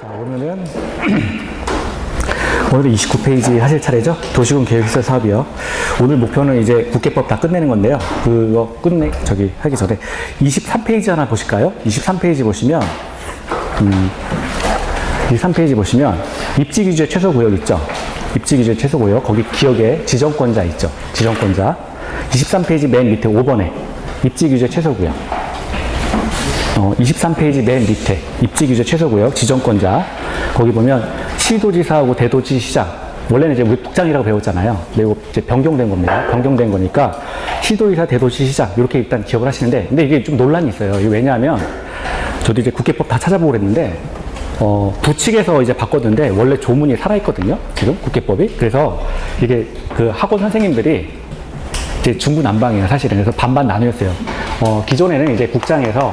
자, 오늘은 29페이지 하실 차례죠? 도시군 계획시설 사업이요. 오늘 목표는 이제 국계법 다 끝내는 건데요. 그거 하기 전에 23페이지 하나 보실까요? 23페이지 보시면, 23페이지 보시면, 입지규제 최소구역 있죠? 입지규제 최소구역. 거기 기억에 지정권자 있죠? 지정권자. 23페이지 맨 밑에 5번에 입지규제 최소구역. 23페이지 맨 밑에 입지규제 최소구역 지정권자. 거기 보면 시도지사하고 대도시시장. 원래는 이제 우리 국장이라고 배웠잖아요. 근데 이거 이제 변경된 겁니다. 변경된 거니까 시도지사, 대도시시장 이렇게 일단 기억을 하시는데, 근데 이게 좀 논란이 있어요. 이게 왜냐하면 저도 이제 국계법 다 찾아보고 그랬는데 부칙에서 이제 바꿨는데 원래 조문이 살아있거든요. 지금 국계법이. 그래서 이게 그 학원 선생님들이 이제 중구난방이에요, 사실은. 그래서 반반 나누었어요. 기존에는 이제 국장에서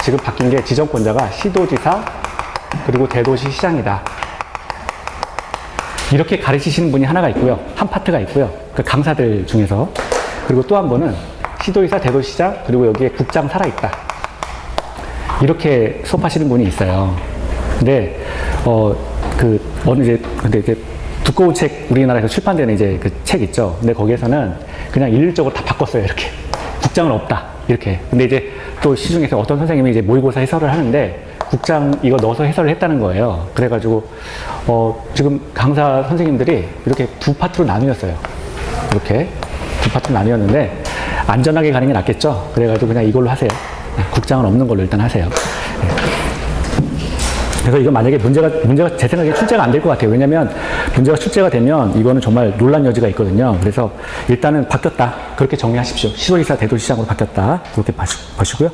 지금 바뀐 게 지정권자가 시도지사 그리고 대도시시장이다. 이렇게 가르치시는 분이 하나가 있고요. 한 파트가 있고요. 그 강사들 중에서. 그리고 또 한 번은 시도지사, 대도시시장, 그리고 여기에 국장 살아있다. 이렇게 수업하시는 분이 있어요. 근데, 근데 이제 두꺼운 책, 우리나라에서 출판되는 이제 그 책 있죠. 근데 거기에서는 그냥 일률적으로 다 바꿨어요. 이렇게. 국장은 없다. 이렇게. 근데 이제 또 시중에서 어떤 선생님이 이제 모의고사 해설을 하는데 국장 이거 넣어서 해설을 했다는 거예요. 그래가지고, 지금 강사 선생님들이 이렇게 두 파트로 나뉘었어요. 이렇게. 두 파트로 나뉘었는데 안전하게 가는 게 낫겠죠? 그래가지고 그냥 이걸로 하세요. 국장은 없는 걸로 일단 하세요. 그래서 이거 만약에 문제가 제 생각에 출제가 안 될 것 같아요. 왜냐면 문제가 출제가 되면 이거는 정말 논란 여지가 있거든요. 그래서 일단은 바뀌었다. 그렇게 정리하십시오. 시도지사, 대도시장으로 바뀌었다. 그렇게 보시고요.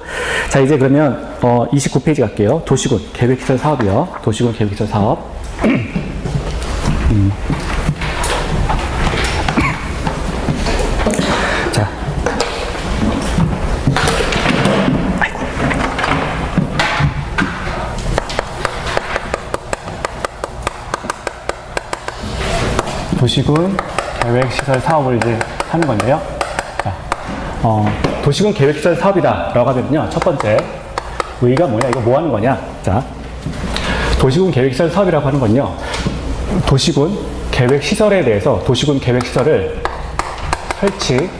자, 이제 그러면 29페이지 갈게요. 도시군 계획시설 사업이요. 도시군 계획시설 사업. 자. 도시군 계획시설 사업을 이제 하는 건데요. 자, 도시군 계획시설 사업이다 라고 하면요. 첫 번째, 의의가 뭐냐? 이거 뭐 하는 거냐? 자, 도시군 계획시설 사업이라고 하는 건요. 도시군 계획시설에 대해서 도시군 계획시설을 설치,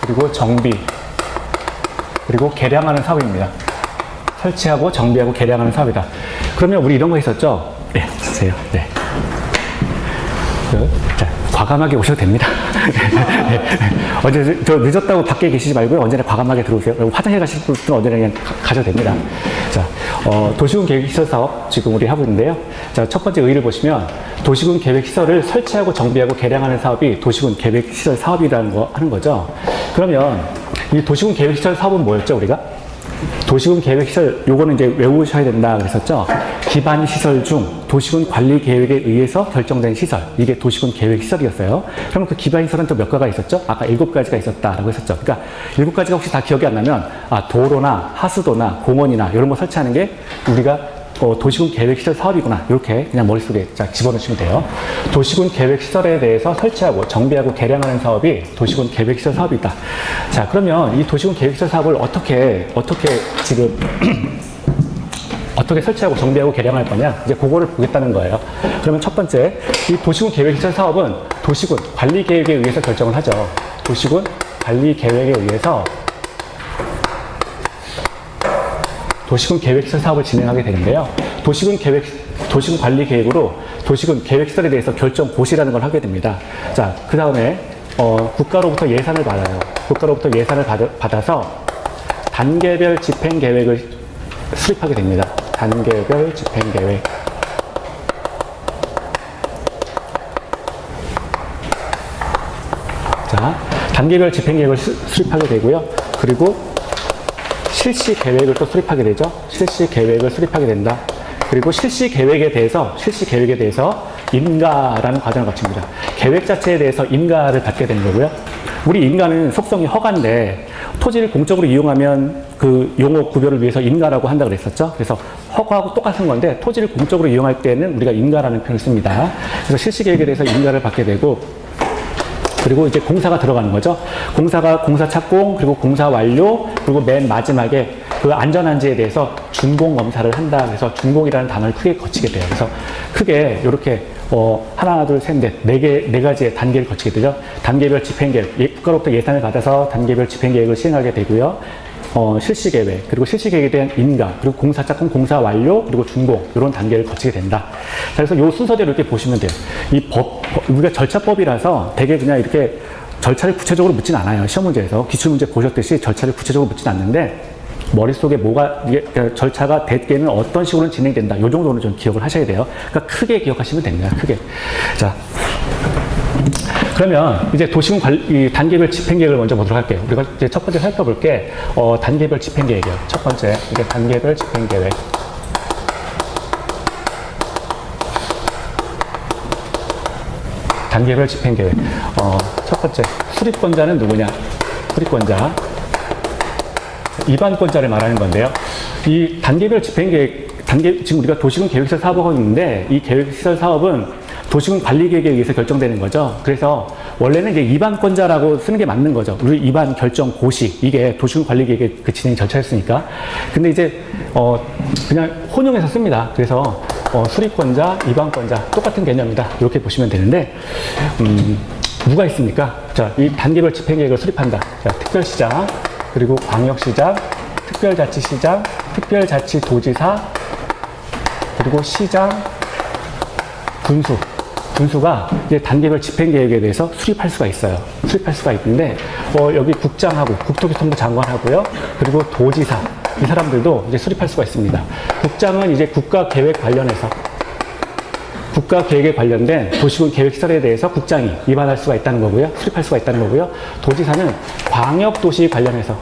그리고 정비, 그리고 개량하는 사업입니다. 설치하고 정비하고 개량하는 사업이다. 그러면 우리 이런 거 있었죠? 네, 주세요. 네. 자, 과감하게 오셔도 됩니다. 언제 저 늦었다고 밖에 계시지 말고요. 언제나 과감하게 들어오세요. 그리고 화장실 가실 분은 언제나 그냥 가셔도 됩니다. 자, 도시군 계획시설 사업 지금 우리 하고 있는데요. 자, 첫 번째 의의를 보시면 도시군 계획시설을 설치하고 정비하고 개량하는 사업이 도시군 계획시설 사업이라는 거 하는 거죠. 그러면 이 도시군 계획시설 사업은 뭐였죠, 우리가? 도시군 계획시설, 요거는 이제 외우셔야 된다 그랬었죠. 기반시설 중 도시군 관리 계획에 의해서 결정된 시설. 이게 도시군 계획시설이었어요. 그럼 그 기반시설은 또 몇 가지가 있었죠? 아까 7가지가 있었다라고 했었죠. 그러니까 7가지가 혹시 다 기억이 안 나면, 도로나 하수도나 공원이나 이런 거 설치하는 게 우리가 도시군 계획시설 사업이구나. 이렇게 그냥 머릿속에 집어넣으시면 돼요. 도시군 계획시설에 대해서 설치하고 정비하고 개량하는 사업이 도시군 계획시설 사업이다. 자, 그러면 이 도시군 계획시설 사업을 어떻게 지금 어떻게 설치하고 정비하고 개량할 거냐? 이제 그거를 보겠다는 거예요. 그러면 첫 번째, 이 도시군 계획시설 사업은 도시군 관리 계획에 의해서 결정을 하죠. 도시군 관리 계획에 의해서 도시군 계획시설 사업을 진행하게 되는데요. 도시군 관리 계획으로 도시군 계획시설에 대해서 결정 고시라는 걸 하게 됩니다. 자, 그 다음에, 국가로부터 예산을 받아요. 국가로부터 예산을 받아서 단계별 집행 계획을 수립하게 됩니다. 단계별 집행 계획. 자, 단계별 집행 계획을 수립하게 되고요. 그리고 실시 계획을 또 수립하게 되죠. 실시 계획을 수립하게 된다. 그리고 실시 계획에 대해서 인가라는 과정을 거칩니다. 계획 자체에 대해서 인가를 받게 되는 거고요. 우리 인가는 속성이 허가인데 토지를 공적으로 이용하면 그 용어 구별을 위해서 인가라고 한다고 그랬었죠. 그래서 허가하고 똑같은 건데 토지를 공적으로 이용할 때는 우리가 인가라는 표현을 씁니다. 그래서 실시 계획에 대해서 인가를 받게 되고, 그리고 이제 공사가 들어가는 거죠. 공사 착공, 그리고 공사 완료, 그리고 맨 마지막에 그 그 안전한지에 대해서 준공 검사를 한다. 그래서 준공이라는 단어를 크게 거치게 돼요. 그래서 크게 이렇게 하나, 둘, 셋, 넷, 네 가지의 단계를 거치게 되죠. 단계별 집행계획, 국가로부터 예산을 받아서 단계별 집행계획을 시행하게 되고요. 실시계획, 그리고 실시계획에 대한 인가, 그리고 공사 착공, 공사 완료, 그리고 준공, 이런 단계를 거치게 된다. 자, 그래서 이 순서대로 이렇게 보시면 돼요. 우리가 절차법이라서 되게 그냥 이렇게 절차를 구체적으로 묻진 않아요. 시험 문제에서. 기출문제 보셨듯이 절차를 구체적으로 묻진 않는데, 머릿속에 절차가 대개는 어떤 식으로 진행된다. 이 정도는 좀 기억을 하셔야 돼요. 그러니까 크게 기억하시면 됩니다. 크게. 자. 그러면 이제 도시군 관리, 단계별 집행계획을 먼저 보도록 할게요. 우리가 이제 첫 번째 살펴볼 게, 단계별 집행계획이에요. 첫 번째, 이게 단계별 집행계획. 단계별 집행계획. 첫 번째, 수립권자는 누구냐? 수립권자. 입안권자를 말하는 건데요. 이 단계별 집행계획, 지금 우리가 도시군 계획시설 사업하고 있는데, 이 계획시설 사업은 도시군 관리계획에 의해서 결정되는 거죠. 그래서 원래는 이제 입안권자라고 쓰는 게 맞는 거죠. 우리 입안 결정 고시, 이게 도시군 관리계획의 그 진행 절차였으니까. 근데 이제 그냥 혼용해서 씁니다. 그래서 수립권자, 입안권자 똑같은 개념이다. 이렇게 보시면 되는데, 누가 있습니까? 자, 이 단계별 집행계획을 수립한다. 자, 특별시장, 그리고 광역시장, 특별자치시장, 특별자치도지사, 그리고 시장, 군수가 이제 단계별 집행계획에 대해서 수립할 수가 있어요. 수립할 수가 있는데, 여기 국장하고, 국토교통부 장관하고요, 그리고 도지사, 이 사람들도 이제 수립할 수가 있습니다. 국장은 이제 국가계획 관련해서, 국가계획에 관련된 도시군 계획시설에 대해서 국장이 입안할 수가 있다는 거고요. 수립할 수가 있다는 거고요. 도지사는 광역도시 관련해서,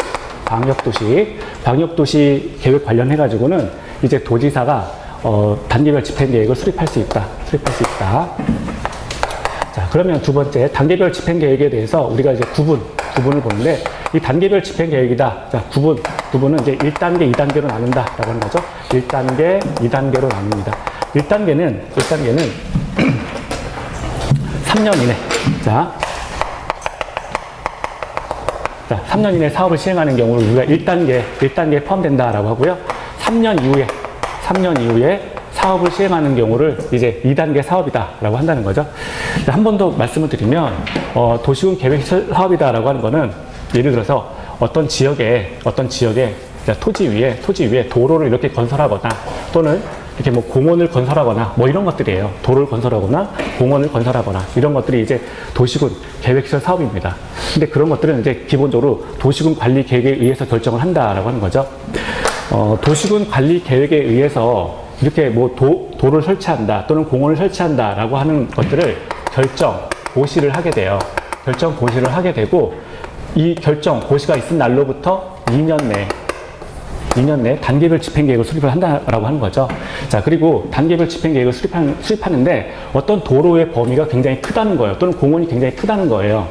광역도시 계획 관련해가지고는 이제 도지사가 단계별 집행계획을 수립할 수 있다. 자, 그러면 두 번째, 단계별 집행계획에 대해서 우리가 이제 구분을 보는데, 이 단계별 집행계획이다. 자, 구분은 이제 1단계, 2단계로 나눈다라고 하는 거죠. 1단계, 2단계로 나눕니다. 1단계는 3년 이내. 자, 3년 이내 사업을 시행하는 경우를 우리가 1단계에 포함된다라고 하고요. 3년 이후에 사업을 시행하는 경우를 이제 2단계 사업이다라고 한다는 거죠. 한 번 더 말씀을 드리면, 도시군 계획시설 사업이다라고 하는 거는, 예를 들어서 어떤 지역에 토지 위에 도로를 이렇게 건설하거나, 또는 이렇게 뭐 공원을 건설하거나, 뭐 이런 것들이에요. 도로를 건설하거나, 공원을 건설하거나, 이런 것들이 이제 도시군 계획시설 사업입니다. 근데 그런 것들은 이제 기본적으로 도시군 관리 계획에 의해서 결정을 한다라고 하는 거죠. 도시군 관리 계획에 의해서 이렇게 뭐 도를 설치한다, 또는 공원을 설치한다라고 하는 것들을 고시를 하게 돼요. 고시를 하게 되고, 이 고시가 있은 날로부터 2년 내 단계별 집행계획을 수립을 한다라고 하는 거죠. 자, 그리고 단계별 집행계획을 수립하는데 어떤 도로의 범위가 굉장히 크다는 거예요. 또는 공원이 굉장히 크다는 거예요.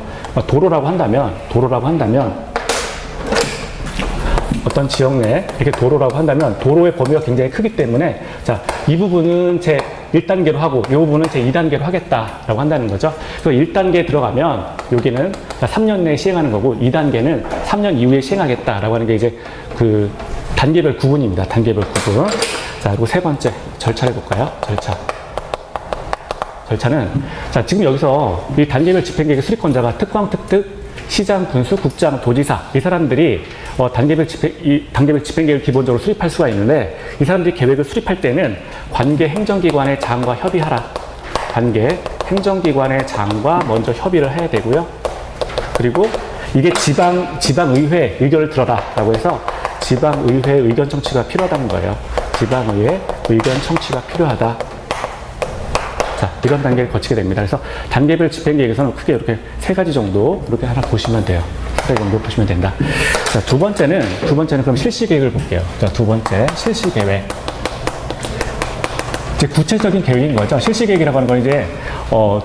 도로라고 한다면 어떤 지역 내 이렇게 도로라고 한다면 도로의 범위가 굉장히 크기 때문에, 자, 이 부분은 제 1단계로 하고 이 부분은 제 2단계로 하겠다라고 한다는 거죠. 그래서 1단계에 들어가면 여기는 3년 내에 시행하는 거고, 2단계는 3년 이후에 시행하겠다라고 하는 게 이제 그 단계별 구분입니다. 단계별 구분. 자, 그리고 세 번째, 절차를 볼까요? 절차는, 자, 지금 여기서 이 단계별 집행계획 수립권자가 특광, 특특, 시장, 군수, 국장, 도지사, 이 사람들이 단계별 집행계획을 기본적으로 수립할 수가 있는데, 이 사람들이 계획을 수립할 때는 관계 행정기관의 장과 협의하라. 관계 행정기관의 장과 먼저 협의를 해야 되고요. 그리고 이게 지방의회 의견을 들어라라고 해서 지방의회 의견 청취가 필요하다는 거예요. 지방의회 의견 청취가 필요하다. 자, 이런 단계를 거치게 됩니다. 그래서 단계별 집행계획에서는 크게 이렇게 세 가지 정도 이렇게 하나 보시면 돼요. 세 가지 정도 보시면 된다. 자, 두 번째는 그럼 실시계획을 볼게요. 자, 두 번째, 실시계획. 이제 구체적인 계획인 거죠. 실시계획이라고 하는 건 이제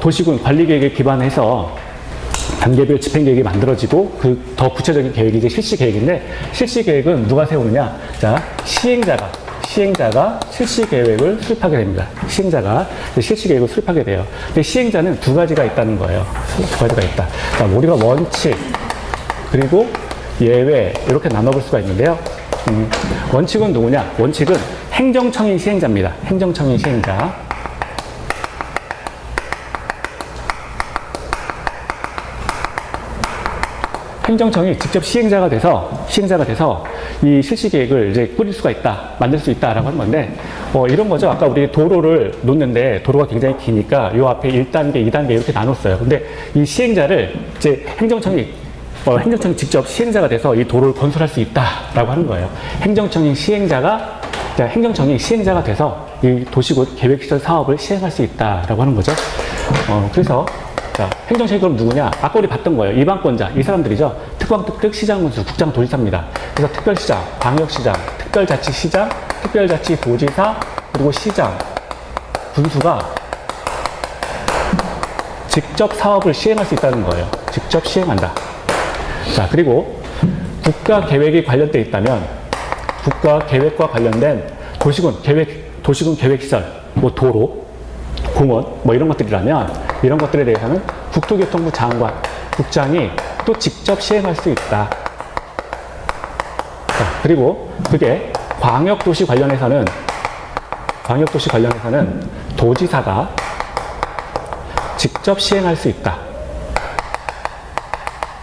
도시군 관리계획에 기반해서 단계별 집행계획이 만들어지고, 그 더 구체적인 계획이 이제 실시계획인데, 실시계획은 누가 세우느냐? 자, 시행자가 실시계획을 수립하게 됩니다. 시행자가 실시계획을 수립하게 돼요. 근데 시행자는 두 가지가 있다는 거예요. 두 가지가 있다. 자, 우리가 원칙, 그리고 예외, 이렇게 나눠볼 수가 있는데요. 원칙은 누구냐? 원칙은 행정청인 시행자입니다. 행정청인 시행자. 행정청이 직접 시행자가 돼서 이 실시 계획을 이제 꾸릴 수가 있다, 만들 수 있다라고 하는 건데, 이런 거죠. 아까 우리 도로를 놓는데 도로가 굉장히 기니까 요 앞에 1단계, 2단계 이렇게 나눴어요. 근데 이 시행자를 이제 행정청이 직접 시행자가 돼서 이 도로를 건설할 수 있다라고 하는 거예요. 행정청이 시행자가 돼서 이 도시군 계획시설 사업을 시행할 수 있다라고 하는 거죠. 그래서 자, 행정청이 그럼 누구냐? 아까 우리 봤던 거예요. 이방권자, 이 사람들이죠. 특광특특 시장군수, 국장도지사입니다. 그래서 특별시장, 광역시장, 특별자치시장, 특별자치도지사, 그리고 시장, 군수가 직접 사업을 시행할 수 있다는 거예요. 직접 시행한다. 자, 그리고 국가계획이 관련돼 있다면 국가계획과 관련된 도시군 계획시설, 뭐 도로, 공원, 뭐 이런 것들이라면 이런 것들에 대해서는 국토교통부 장관, 국장이 또 직접 시행할 수 있다. 자, 그리고 그게 광역도시 관련해서는 도지사가 직접 시행할 수 있다.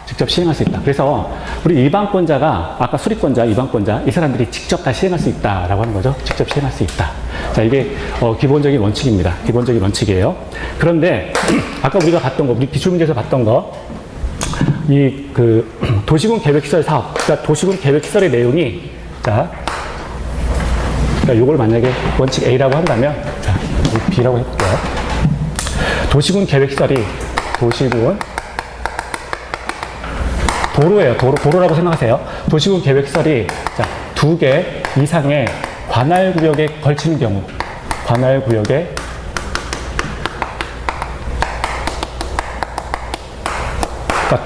직접 시행할 수 있다. 그래서 우리 일반권자가 아까 수리권자, 이방권자 이 사람들이 직접 다 시행할 수 있다라고 하는 거죠. 직접 시행할 수 있다. 자, 이게 기본적인 원칙입니다. 기본적인 원칙이에요. 그런데 아까 우리가 봤던 거, 우리 기출문제에서 봤던 거, 이 도시군 계획시설 사업, 그러니까 도시군 계획시설의 내용이 자, 그러니까 요걸 만약에 원칙 A라고 한다면 자, B라고 해볼게요. 도시군 계획시설이 도로예요. 도로라고 생각하세요. 도시군 계획시설이 자, 2개 이상의 관할구역에 걸치는 경우, 관할구역에 그러니까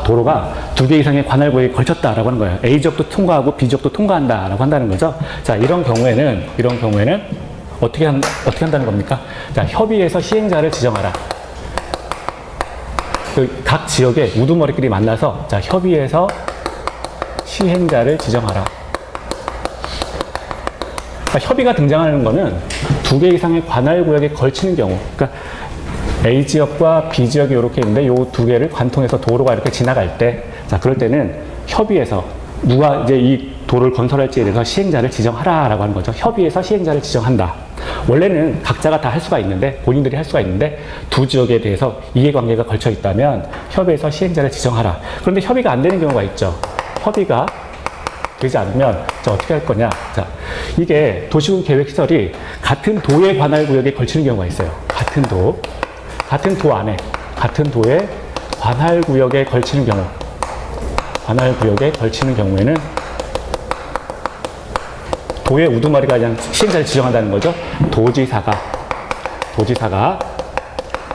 도로가 2개 이상의 관할구역에 걸쳤다라고 하는 거예요. A지역도 통과하고 B지역도 통과한다라고 한다는 거죠. 자, 이런 경우에는 어떻게 한다는 겁니까? 자, 협의해서 시행자를 지정하라. 각 지역의 우두머리끼리 만나서 자, 협의해서 시행자를 지정하라. 그러니까 협의가 등장하는 거는 2개 이상의 관할구역에 걸치는 경우, 그러니까 A지역과 B지역이 이렇게 있는데 요 2개를 관통해서 도로가 이렇게 지나갈 때, 자, 그럴 때는 협의해서 누가 이제 이 도로를 건설할지에 대해서 시행자를 지정하라라고 하는 거죠. 협의해서 시행자를 지정한다. 원래는 각자가 다 할 수가 있는데, 본인들이 할 수가 있는데, 2 지역에 대해서 이해관계가 걸쳐 있다면 협의해서 시행자를 지정하라. 그런데 협의가 안 되는 경우가 있죠. 협의가 되지 않으면 자, 어떻게 할 거냐? 자, 이게 도시군 계획시설이 같은 도의 관할구역에 걸치는 경우가 있어요. 같은 도 안에, 같은 도의 관할구역에 걸치는 경우에는 도의 우두머리가 그냥 시행자를 지정한다는 거죠. 도지사가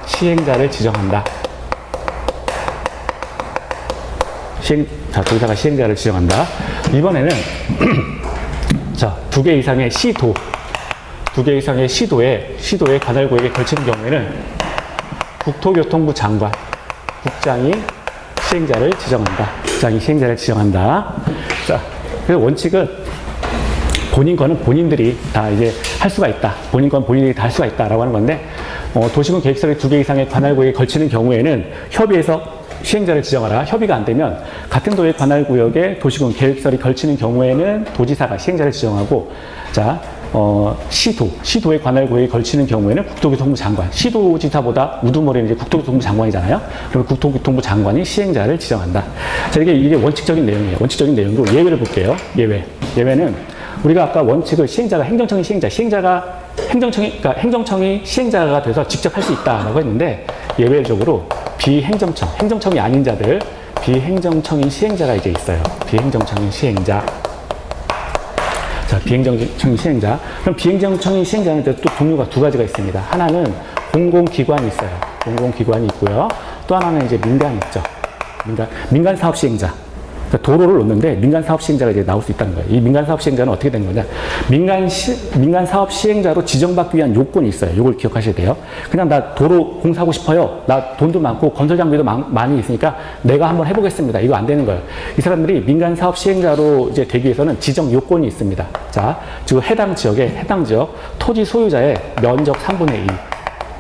시행자를 지정한다. 도지사가 시행자를 지정한다. 이번에는 자, 2개 이상의 시도의 관할구역에 걸치는 경우에는 국토교통부 장관, 국장이 시행자를 지정한다. 자, 그래서 원칙은 본인 거는 본인들이 다 이제 할 수가 있다. 본인 건 본인들이 다 할 수가 있다라고 하는 건데, 도시군 계획시설이 2개 이상의 관할구역에 걸치는 경우에는 협의해서 시행자를 지정하라. 협의가 안 되면 같은 도의 관할구역에 도시군 계획시설이 걸치는 경우에는 도지사가 시행자를 지정하고, 자, 시도의 관할구역에 걸치는 경우에는 국토교통부 장관, 시도지사보다 우두머리는 이제 국토교통부 장관이잖아요. 그러면 국토교통부 장관이 시행자를 지정한다. 자, 이게 원칙적인 내용이에요. 원칙적인 내용으로 예외를 볼게요. 예외는 우리가 아까 원칙을 행정청이 시행자가 돼서 직접 할 수 있다라고 했는데, 예외적으로 행정청이 아닌 자들, 비행정청인 시행자가 이제 있어요. 비행정청인 시행자. 자, 비행정청인 시행자. 그럼 비행정청인 시행자는 또 종류가 2가지가 있습니다. 하나는 공공기관이 있어요. 공공기관이 있고요. 또 하나는 이제 민간이 있죠. 민간 사업 시행자. 그러니까 도로를 놓는데 민간 사업 시행자가 이제 나올 수 있다는 거예요. 이 민간 사업 시행자는 어떻게 되는 거냐? 민간 사업 시행자로 지정받기 위한 요건이 있어요. 이걸 기억하셔야 돼요. 그냥 나 도로 공사하고 싶어요. 나 돈도 많고 건설 장비도 많이 있으니까 내가 한번 해보겠습니다. 이거 안 되는 거예요. 이 사람들이 민간 사업 시행자로 이제 되기 위해서는 지정 요건이 있습니다. 자, 지금 해당 지역 토지 소유자의 면적 3분의 2,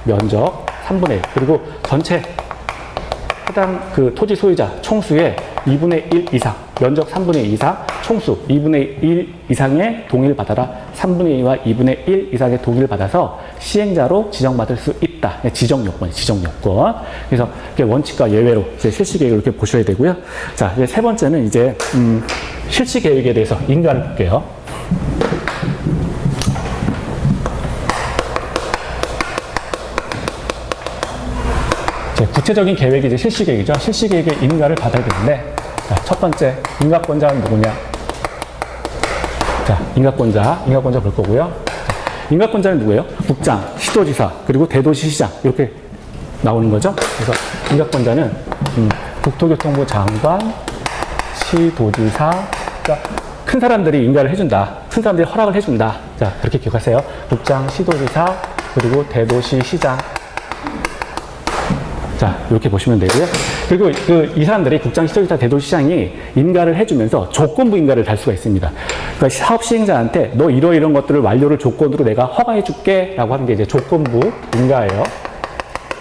면적 3분의 1, 그리고 전체 해당 그 토지 소유자 총수의 2분의 1 이상, 면적 3분의 2 이상, 총수 2분의 1 이상의 동의를 받아라. 3분의 2와 2분의 1 이상의 동의를 받아서 시행자로 지정받을 수 있다. 지정 요건. 그래서 원칙과 예외로 이제 실시 계획을 이렇게 보셔야 되고요. 자, 이제 세 번째는 이제 실시 계획에 대해서 인가를 볼게요. 구체적인 계획이 이제 실시 계획이죠. 실시 계획의 인가를 받아야 되는데, 자, 첫 번째 인가권자는 누구냐? 자, 인가권자 볼 거고요. 자, 인가권자는 누구예요? 국장, 시도지사, 그리고 대도시시장 이렇게 나오는 거죠. 그래서 인가권자는 국토교통부 장관, 시도지사, 그러니까 큰 사람들이 인가를 해준다. 큰 사람들이 허락을 해준다. 자, 그렇게 기억하세요. 국장, 시도지사, 그리고 대도시시장. 자, 이렇게 보시면 되고요. 그리고 이 사람들이 국장, 시도지사, 대도시장이 인가를 해주면서 조건부 인가를 달 수가 있습니다. 그러니까 사업 시행자한테 너 이런 것들을 완료를 조건으로 내가 허가해 줄게 라고 하는 게 이제 조건부 인가예요.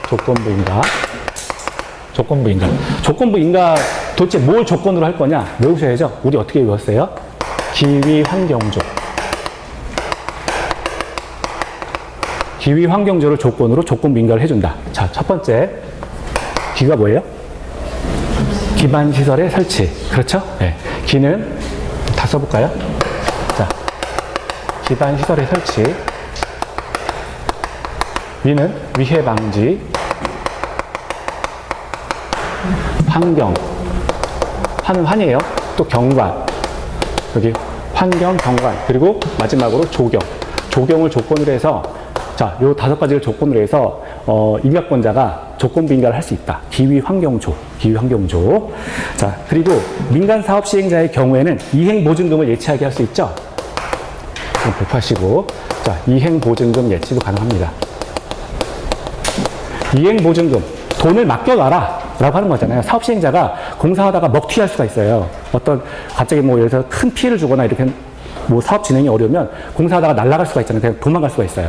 조건부 인가 도대체 뭘 조건으로 할 거냐? 외우셔야죠. 우리 어떻게 외웠어요? 기위 환경조를 조건으로 조건부 인가를 해준다. 자, 첫 번째. 기가 뭐예요? 기반시설의 설치. 그렇죠? 네. 기는 다 써볼까요? 자, 기반시설의 설치. 위는 위해 방지. 환경. 환이에요. 또 경관. 여기 환경, 경관. 그리고 마지막으로 조경. 조경을 조건으로 해서, 자, 요 5가지를 조건으로 해서, 인가권자가 조건부 인가를 할 수 있다. 기위 환경조. 자, 그리고 민간 사업 시행자의 경우에는 이행 보증금을 예치하게 할 수 있죠. 그럼 복하시고, 자, 이행 보증금 예치도 가능합니다. 이행 보증금, 돈을 맡겨놔라 라고 하는 거잖아요. 사업 시행자가 공사하다가 먹튀할 수가 있어요. 갑자기 뭐 예를 들어서 큰 피해를 주거나 이렇게 뭐 사업 진행이 어려우면 공사하다가 날아갈 수가 있잖아요. 그냥 도망갈 수가 있어요.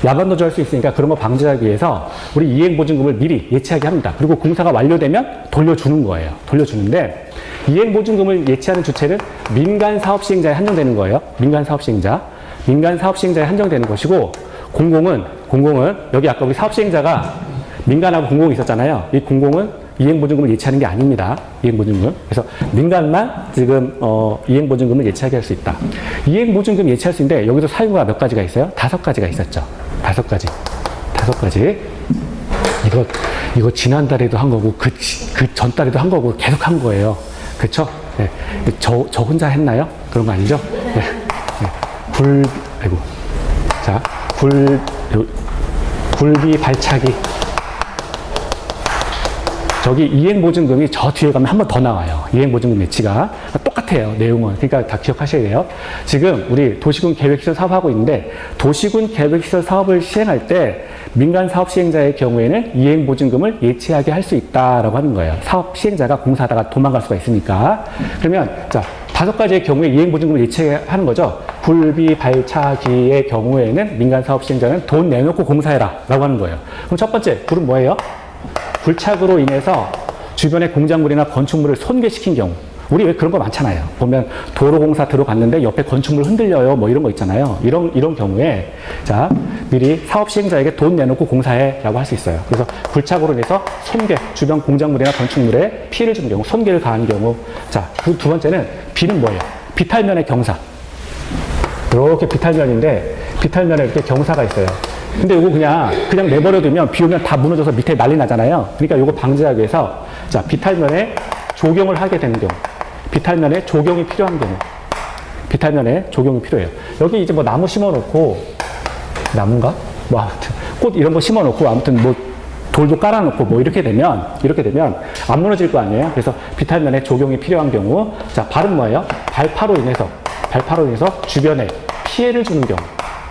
야간 도주할 수 있으니까 그런 거 방지하기 위해서 우리 이행보증금을 미리 예치하게 합니다. 그리고 공사가 완료되면 돌려주는 거예요. 돌려주는데 이행보증금을 예치하는 주체는 민간 사업 시행자에 한정되는 거예요. 민간 사업 시행자에 한정되는 것이고 공공은 여기 아까 우리 사업 시행자가 민간하고 공공이 있었잖아요. 이 공공은 이행보증금을 예치하는 게 아닙니다. 이행보증금. 그래서 민간만 지금 이행보증금을 예치하게 할 수 있다. 이행보증금 예치할 수 있는데 여기도 사유가 몇 가지가 있어요? 5가지가 있었죠. 5가지. 이거 지난달에도 한 거고 그 전달에도 한 거고 계속 한 거예요. 그렇죠? 네. 저 혼자 했나요? 그런 거 아니죠? 네. 굴비 발차기. 저기 이행보증금이 저 뒤에 가면 한 번 더 나와요. 이행보증금 예치가. 똑같아요. 내용은. 그러니까 다 기억하셔야 돼요. 지금 우리 도시군 계획시설 사업하고 있는데 도시군 계획시설 사업을 시행할 때 민간 사업 시행자의 경우에는 이행보증금을 예치하게 할 수 있다라고 하는 거예요. 사업 시행자가 공사하다가 도망갈 수가 있으니까. 그러면 자, 5가지의 경우에 이행보증금을 예치하는 거죠. 굴비 발차기의 경우에는 민간 사업 시행자는 돈 내놓고 공사해라 라고 하는 거예요. 그럼 첫 번째, 굴은 뭐예요? 불착으로 인해서 주변의 공작물이나 건축물을 손괴시킨 경우. 우리 왜 그런 거 많잖아요. 보면 도로공사 들어갔는데 옆에 건축물 흔들려요. 뭐 이런 거 있잖아요. 이런 경우에 자, 미리 사업 시행자에게 돈 내놓고 공사해 라고 할 수 있어요. 그래서 불착으로 인해서 손괴, 주변 공작물이나 건축물에 피해를 주는 경우, 손괴를 가한 경우. 자, 그 두 번째는 비는 뭐예요? 비탈면의 경사. 이렇게 비탈면인데 비탈면에 이렇게 경사가 있어요. 근데 이거 그냥 내버려두면 비 오면 다 무너져서 밑에 난리 나잖아요. 그러니까 이거 방지하기 위해서 자, 비탈면에 조경을 하게 되는 경우. 비탈면에 조경이 필요한 경우. 비탈면에 조경이 필요해요. 여기 이제 뭐 나무 심어놓고, 나무인가? 뭐 아무튼 꽃 이런 거 심어놓고 아무튼 뭐 돌도 깔아놓고 뭐 이렇게 되면 안 무너질 거 아니에요. 그래서 비탈면에 적용이 필요한 경우, 자, 발은 뭐예요? 발파로 인해서 주변에 피해를 주는 경우,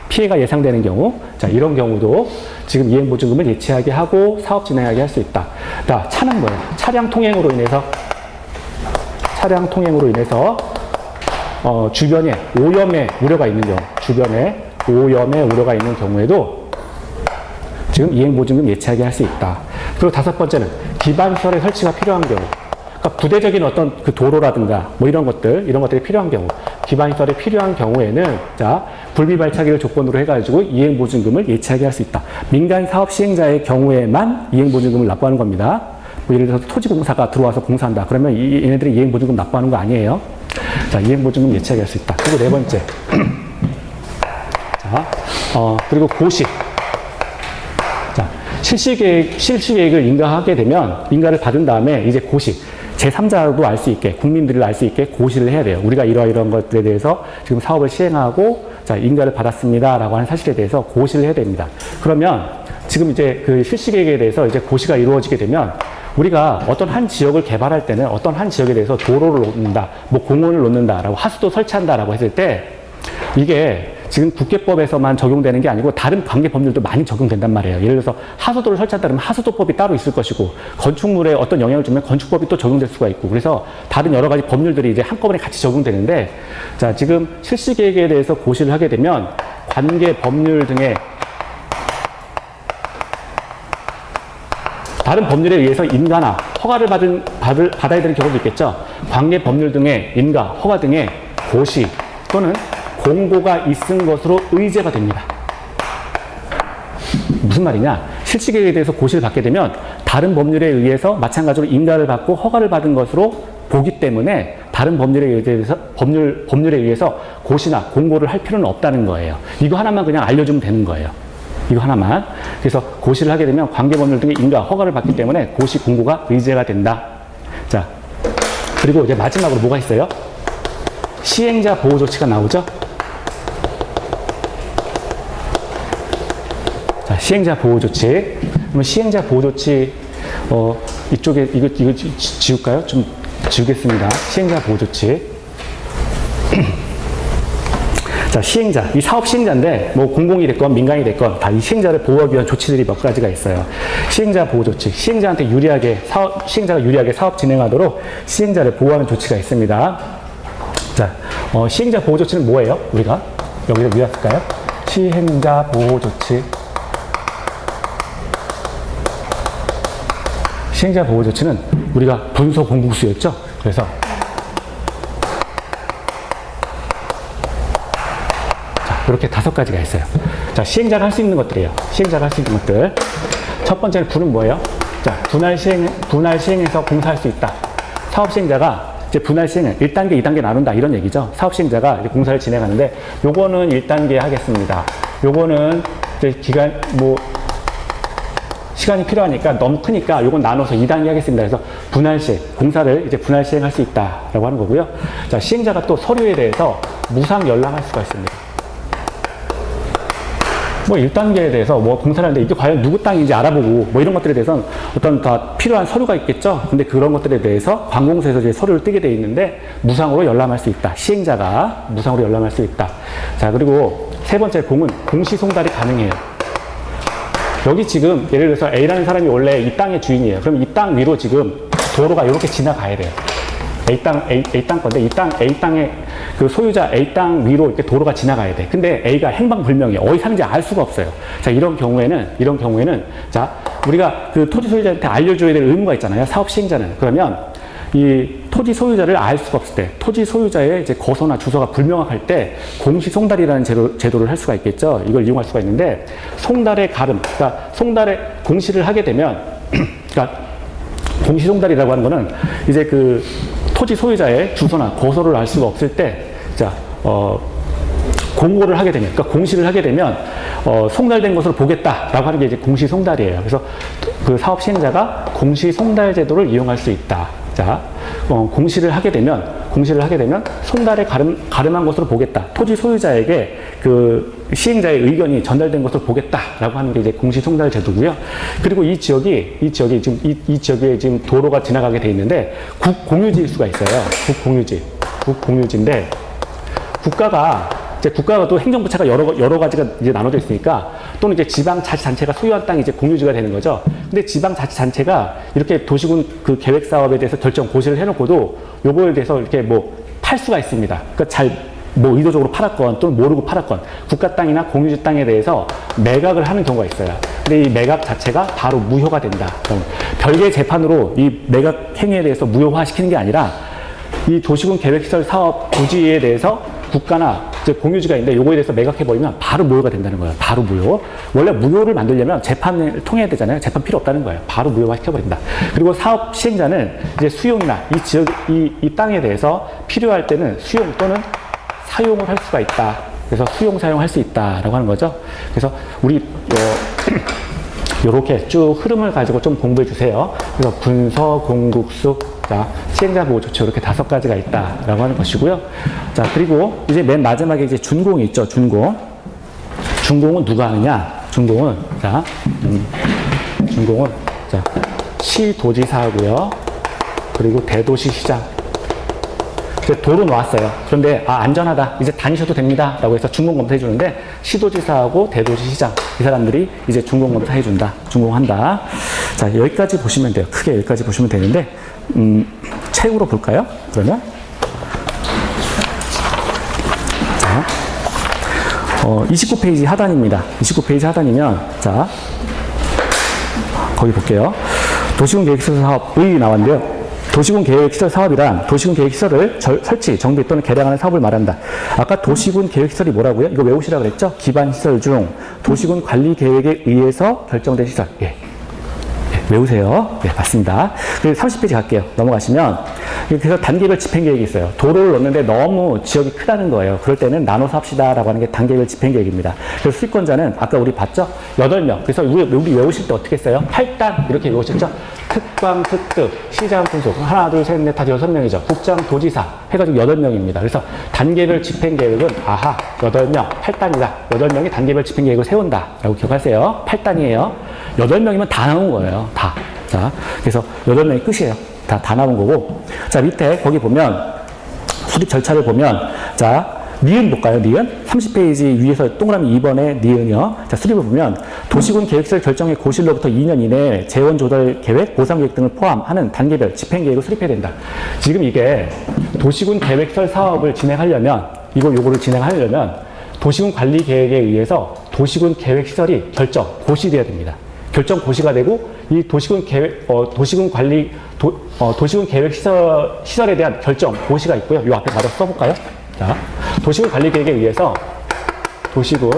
피해가 예상되는 경우, 자, 이런 경우도 지금 이행보증금을 예치하게 하고 사업 진행하게 할 수 있다. 자, 차는 뭐예요? 차량 통행으로 인해서 주변에 오염의 우려가 있는 경우, 주변에 오염의 우려가 있는 경우에도 지금 이행보증금 예치하게 할 수 있다. 그리고 다섯 번째는 기반시설의 설치가 필요한 경우, 그러니까 부대적인 어떤 그 도로라든가 뭐 이런 것들이 필요한 경우, 기반시설이 필요한 경우에는, 자, 불비발차기를 조건으로 해가지고 이행보증금을 예치하게 할 수 있다. 민간 사업 시행자의 경우에만 이행보증금을 납부하는 겁니다. 뭐 예를 들어서 토지공사가 들어와서 공사한다. 그러면 얘네들이 이행보증금 납부하는 거 아니에요. 자, 이행보증금 예치하게 할 수 있다. 그리고 네 번째. 자, 그리고 고시. 자, 실시계획을 인가를 받은 다음에 이제 고시. 제3자도 알 수 있게, 국민들이 알 수 있게 고시를 해야 돼요. 우리가 이러이러한 것들에 대해서 지금 사업을 시행하고, 자, 인가를 받았습니다. 라고 하는 사실에 대해서 고시를 해야 됩니다. 그러면 지금 이제 그 실시계획에 대해서 이제 고시가 이루어지게 되면 우리가 어떤 한 지역을 개발할 때는 어떤 한 지역에 대해서 도로를 놓는다, 뭐 공원을 놓는다라고 하수도 설치한다라고 했을 때 이게 지금 국계법에서만 적용되는 게 아니고 다른 관계 법률도 많이 적용된단 말이에요. 예를 들어서 하수도를 설치한다 그러면 하수도법이 따로 있을 것이고, 건축물에 어떤 영향을 주면 건축법이 또 적용될 수가 있고, 그래서 다른 여러 가지 법률들이 이제 한꺼번에 같이 적용되는데, 자, 지금 실시계획에 대해서 고시를 하게 되면 관계 법률 등의 다른 법률에 의해서 인가나 허가를 받아야 되는 경우도 있겠죠. 관계 법률 등의 인가, 허가 등의 고시 또는 공고가 있은 것으로 의제가 됩니다. 무슨 말이냐? 실시계획에 대해서 고시를 받게 되면 다른 법률에 의해서 마찬가지로 인가를 받고 허가를 받은 것으로 보기 때문에 다른 법률에 의해서 고시나 공고를 할 필요는 없다는 거예요. 이거 하나만 그냥 알려주면 되는 거예요. 이거 하나만. 그래서 고시를 하게 되면 관계법률 등의 인가, 허가를 받기 때문에 고시, 공고가 의제가 된다. 자, 그리고 이제 마지막으로 뭐가 있어요? 시행자 보호 조치가 나오죠? 자, 시행자 보호 조치. 그러면 시행자 보호 조치, 이쪽에, 이거 지울까요? 좀 지우겠습니다. 시행자 보호 조치. 자, 시행자. 이 사업 시행자인데, 뭐 공공이 됐건 민간이 됐건 다 이 시행자를 보호하기 위한 조치들이 몇 가지가 있어요. 시행자 보호 조치. 시행자가 유리하게 사업 진행하도록 시행자를 보호하는 조치가 있습니다. 자, 시행자 보호 조치는 뭐예요? 우리가 여기서 위였을까요? 시행자 보호 조치. 시행자 보호 조치는 우리가 분소 공국수였죠? 그래서 이렇게 5가지가 있어요. 자, 시행자가 할 수 있는 것들이에요. 시행자가 할 수 있는 것들. 첫 번째는 분은 뭐예요? 자, 분할 시행해서 공사할 수 있다. 사업 시행자가 이제 분할 시행을 1단계, 2단계 나눈다. 이런 얘기죠. 사업 시행자가 이제 공사를 진행하는데, 요거는 1단계 하겠습니다. 요거는 이제 시간이 필요하니까 너무 크니까 요건 나눠서 2단계 하겠습니다. 그래서 분할 시행, 공사를 이제 분할 시행할 수 있다라고 하는 거고요. 자, 시행자가 또 서류에 대해서 무상 열람할 수가 있습니다. 뭐 1단계에 대해서 뭐 공사를 하는데 이게 과연 누구 땅인지 알아보고 뭐 이런 것들에 대해서는 어떤 다 필요한 서류가 있겠죠. 근데 그런 것들에 대해서 관공서에서 이제 서류를 뜨게 돼 있는데 무상으로 열람할 수 있다. 시행자가 무상으로 열람할 수 있다. 자, 그리고 세 번째 공은 공시송달이 가능해요. 여기 지금 예를 들어서 A라는 사람이 원래 이 땅의 주인이에요. 그럼 이 땅 위로 지금 도로가 이렇게 지나가야 돼요. A 땅 건데 A 땅의 그 소유자 A 땅 위로 이렇게 도로가 지나가야 돼. 근데 A가 행방불명이에요. 어디 사는지 알 수가 없어요. 자, 이런 경우에는 자, 우리가 그 토지 소유자한테 알려줘야 될 의무가 있잖아요. 사업 시행자는. 그러면 이 토지 소유자를 알 수가 없을 때, 토지 소유자의 이제 거소나 주소가 불명확할 때 공시송달이라는 제도를 할 수가 있겠죠. 이걸 이용할 수가 있는데, 송달의 가름, 그러니까 송달의 공시를 하게 되면, 그러니까 공시송달이라고 하는 거는 이제 그 토지 소유자의 주소나 거소를 알 수가 없을 때, 자, 공고를 하게 되면, 그러니까 공시를 하게 되면, 송달된 것으로 보겠다라고 하는 게 이제 공시송달이에요. 그래서 그 사업 시행자가 공시송달 제도를 이용할 수 있다. 자, 공시를 하게 되면 송달에 가름한 것으로 보겠다. 토지 소유자에게 시행자의 의견이 전달된 것을 보겠다라고 하는 게 이제 공시송달 제도고요. 그리고 이 지역이 지금 이 지역에 지금 도로가 지나가게 돼 있는데 국공유지일 수가 있어요. 국공유지인데 국가가 또 행정부처가 여러 가지가 이제 나눠져 있으니까 또는 이제 지방자치단체가 소유한 땅이 이제 공유지가 되는 거죠. 근데 지방자치단체가 이렇게 도시군 그 계획 사업에 대해서 결정 고시를 해놓고도 요거에 대해서 이렇게 뭐 팔 수가 있습니다. 그러니까 뭐 의도적으로 팔았건 또는 모르고 팔았건 국가 땅이나 공유지 땅에 대해서 매각을 하는 경우가 있어요. 근데 이 매각 자체가 바로 무효가 된다. 별개의 재판으로 이 매각 행위에 대해서 무효화시키는 게 아니라 이 도시군 계획시설 사업 부지에 대해서 국가나 이제 공유지가 있는데 요거에 대해서 매각해버리면 바로 무효가 된다는 거예요. 바로 무효. 원래 무효를 만들려면 재판을 통해야 되잖아요. 재판 필요 없다는 거예요. 바로 무효화 시켜버린다. 그리고 사업 시행자는 이제 수용이나 이 지역, 이 땅에 대해서 필요할 때는 수용 또는 사용을 할 수가 있다. 그래서 수용, 사용할 수 있다라고 하는 거죠. 그래서 우리 요렇게 쭉 흐름을 가지고 좀 공부해 주세요. 그래서 분서, 공국숙, 자, 시행자 보호 조치 이렇게 5가지가 있다라고 하는 것이고요. 자, 그리고 이제 맨 마지막에 이제 준공이 있죠. 준공은 누가 하느냐? 준공은 시도지사하고요. 그리고 대도시시장. 이제 도로 놓았어요. 그런데 안전하다. 이제 다니셔도 됩니다. 라고 해서 준공 검사해 주는데 시도지사하고 대도시시장 이 사람들이 이제 준공 검사해 준다. 준공한다. 자, 여기까지 보시면 돼요. 크게 여기까지 보시면 되는데 책으로 볼까요? 그러면 자, 29페이지 하단입니다. 29페이지 하단이면 자, 거기 볼게요. 도시군 계획시설 사업의 나왔는데요. 도시군 계획시설 사업이란 도시군 계획시설을 설치, 정비 또는 개량하는 사업을 말한다. 아까 도시군 계획시설이 뭐라고요? 이거 외우시라 그랬죠? 기반시설 중 도시군 관리계획에 의해서 결정된 시설. 예. 외우세요. 네, 맞습니다. 그리고 30페이지 갈게요. 넘어가시면 그래서 단계별 집행계획이 있어요. 도로를 넣는데 너무 지역이 크다는 거예요. 그럴 때는 나눠서 합시다라고 하는 게 단계별 집행계획입니다. 그래서 수익권자는 아까 우리 봤죠? 8명. 그래서 우리 외우실 때 어떻게 했어요? 8단 이렇게 외우셨죠? 특광, 특급, 시장, 분속 하나, 둘, 셋, 넷, 다 6명이죠. 국장, 도지사 해가지고 8명입니다. 그래서 단계별 집행계획은 8명, 8단이다. 8명이 단계별 집행계획을 세운다. 라고 기억하세요. 8단이에요. 8명이면 다 나온 거예요. 다. 자, 그래서 8명이 끝이에요. 다 나온 거고. 자, 밑에 거기 보면 수립 절차를 보면 자, 니은 볼까요? 니은? 30페이지 위에서 동그라미 2번에 니은이요. 자, 수립을 보면 도시군 계획시설 결정의 고실로부터 2년 이내에 재원 조달 계획, 보상 계획 등을 포함하는 단계별 집행 계획을 수립해야 된다. 지금 이게 도시군 계획시설 사업을 진행하려면 요거를 진행하려면 도시군 관리 계획에 의해서 도시군 계획시설이 결정, 고시돼야 됩니다. 결정 고시가 되고 이 도시군 계획, 도시군 관리, 도시군 계획 시설에 대한 결정 고시가 있고요. 요 앞에 바로 써볼까요? 자, 도시군 관리 계획에 의해서 도시군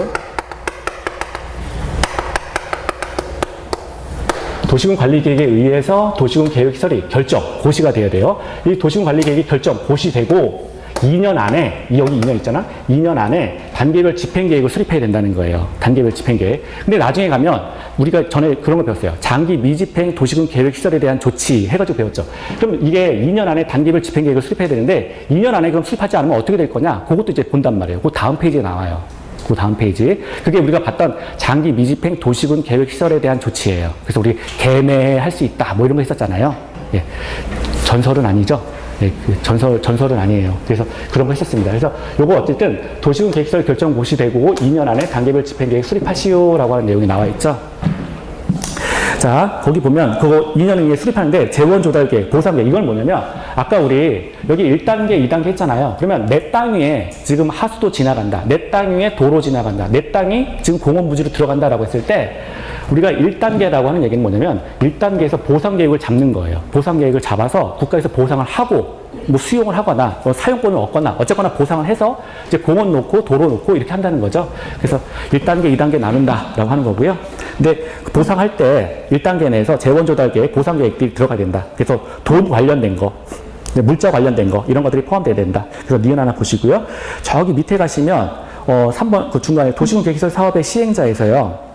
관리 계획에 의해서 도시군 계획 시설이 결정 고시가 돼야 돼요. 이 도시군 관리 계획이 결정 고시되고 2년 안에, 여기 2년 있잖아? 2년 안에 단계별 집행계획을 수립해야 된다는 거예요. 단계별 집행계획. 근데 나중에 가면 우리가 전에 그런 거 배웠어요. 장기 미집행 도시군 계획 시설에 대한 조치 해가지고 배웠죠. 그럼 이게 2년 안에 단계별 집행계획을 수립해야 되는데 2년 안에 그럼 수립하지 않으면 어떻게 될 거냐? 그것도 이제 본단 말이에요. 그 다음 페이지에 나와요. 그 다음 페이지. 그게 우리가 봤던 장기 미집행 도시군 계획 시설에 대한 조치예요. 그래서 우리 개매할 수 있다. 뭐 이런 거 했었잖아요. 예. 전설은 아니죠. 네, 전설은 아니에요. 그래서 그런 거 했었습니다. 그래서 요거 어쨌든 도시군 계획시설 결정 고시되고 2년 안에 단계별 집행계획 수립하시오라고 하는 내용이 나와 있죠. 자, 거기 보면 그거 2년 이내에 수립하는데 재원 조달 계획, 보상 계획 이건 뭐냐면 아까 우리 여기 1단계, 2단계 했잖아요. 그러면 내 땅 위에 지금 하수도 지나간다. 내 땅 위에 도로 지나간다. 내 땅이 지금 공원 부지로 들어간다라고 했을 때 우리가 1단계라고 하는 얘기는 뭐냐면 1단계에서 보상 계획을 잡는 거예요. 보상 계획을 잡아서 국가에서 보상을 하고 뭐 수용을 하거나 뭐 사용권을 얻거나 어쨌거나 보상을 해서 이제 공원 놓고 도로 놓고 이렇게 한다는 거죠. 그래서 1단계, 2단계 나눈다라고 하는 거고요. 근데 보상할 때 1단계 내에서 재원 조달 계획, 보상 계획들이 들어가야 된다. 그래서 돈 관련된 거, 물자 관련된 거 이런 것들이 포함돼야 된다. 그래서 니은 하나 보시고요. 저기 밑에 가시면 3번 그 중간에 도시군 계획시설 사업의 시행자에서요.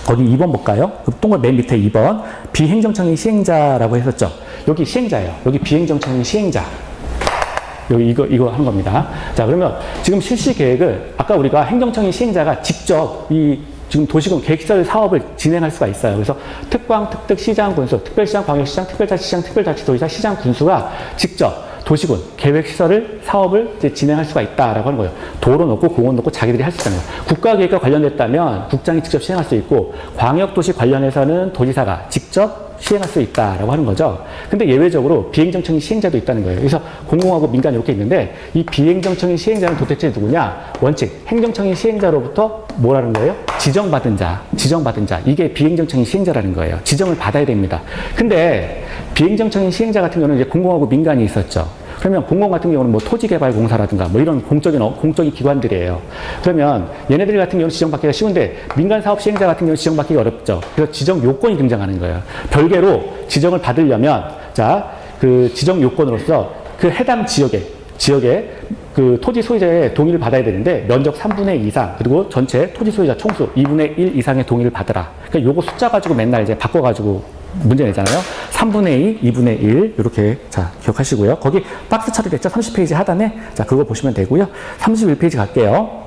거기 2번 볼까요? 동글 맨 밑에 2번. 비행정청이 시행자라고 했었죠. 여기 시행자예요. 여기 비행정청이 시행자. 여기 이거 한 겁니다. 자, 그러면 지금 실시 계획을 아까 우리가 행정청인 시행자가 직접 지금 도시군 계획시설 사업을 진행할 수가 있어요. 그래서 특광, 특특, 시장, 군수, 특별시장, 광역시장, 특별자치시장, 특별자치도지사, 시장, 군수가 직접 도시군 계획시설을 사업을 이제 진행할 수가 있다라고 하는 거예요. 도로 놓고 공원 놓고 자기들이 할 수 있다는 거예요. 국가계획과 관련됐다면 국장이 직접 시행할 수 있고 광역도시 관련해서는 도지사가 직접 시행할 수 있다라고 하는 거죠. 근데 예외적으로 비행정청인 시행자도 있다는 거예요. 그래서 공공하고 민간 이렇게 있는데 이 비행정청인 시행자는 도대체 누구냐? 원칙 행정청인 시행자로부터 뭐라는 거예요? 지정받은 자. 이게 비행정청인 시행자라는 거예요. 지정을 받아야 됩니다. 근데 비행정청인 시행자 같은 경우는 이제 공공하고 민간이 있었죠. 그러면 공공 같은 경우는 뭐 토지개발공사라든가 뭐 이런 공적인 기관들이에요. 그러면 얘네들 같은 경우는 지정받기가 쉬운데 민간 사업 시행자 같은 경우는 지정받기가 어렵죠. 그래서 지정 요건이 등장하는 거예요. 별개로 지정을 받으려면 자, 그 지정 요건으로서 그 해당 지역에 그 토지 소유자의 동의를 받아야 되는데 면적 3분의 2 이상 그리고 전체 토지 소유자 총수 2분의 1 이상의 동의를 받으라. 그러니까 요거 숫자 가지고 맨날 이제 바꿔가지고 문제 내잖아요. 3분의 2, 2분의 1 이렇게 자 기억하시고요. 거기 박스 처리됐죠. 30페이지 하단에 자 그거 보시면 되고요. 31페이지 갈게요.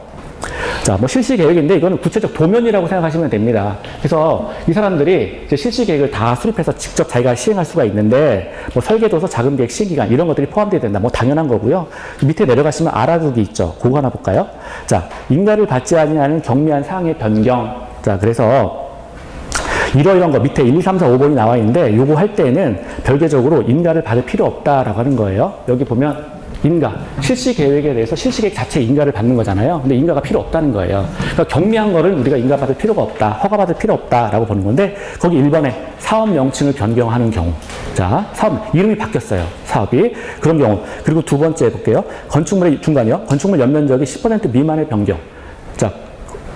자, 뭐 실시 계획인데 이거는 구체적 도면이라고 생각하시면 됩니다. 그래서 이 사람들이 이제 실시 계획을 다 수립해서 직접 자기가 시행할 수가 있는데 뭐 설계도서, 자금 계획, 시행 기간 이런 것들이 포함되어야 된다. 뭐 당연한 거고요. 밑에 내려가시면 알아두기 있죠. 그거 하나 볼까요? 자, 인가를 받지 아니하는 경미한 사항의 변경. 자, 그래서 이런 거 밑에 1, 2, 3, 4, 5번이 나와 있는데 요거 할 때는 별개적으로 인가를 받을 필요 없다라고 하는 거예요. 여기 보면 인가, 실시 계획에 대해서 실시 계획 자체 인가를 받는 거잖아요. 근데 인가가 필요 없다는 거예요. 그러니까 경미한 거를 우리가 인가 받을 필요가 없다, 허가 받을 필요 없다라고 보는 건데 거기 1번에 사업 명칭을 변경하는 경우. 자, 사업 이름이 바뀌었어요. 사업이. 그런 경우. 그리고 두 번째 볼게요. 건축물의 중간이요. 건축물 연면적이 10% 미만의 변경. 자,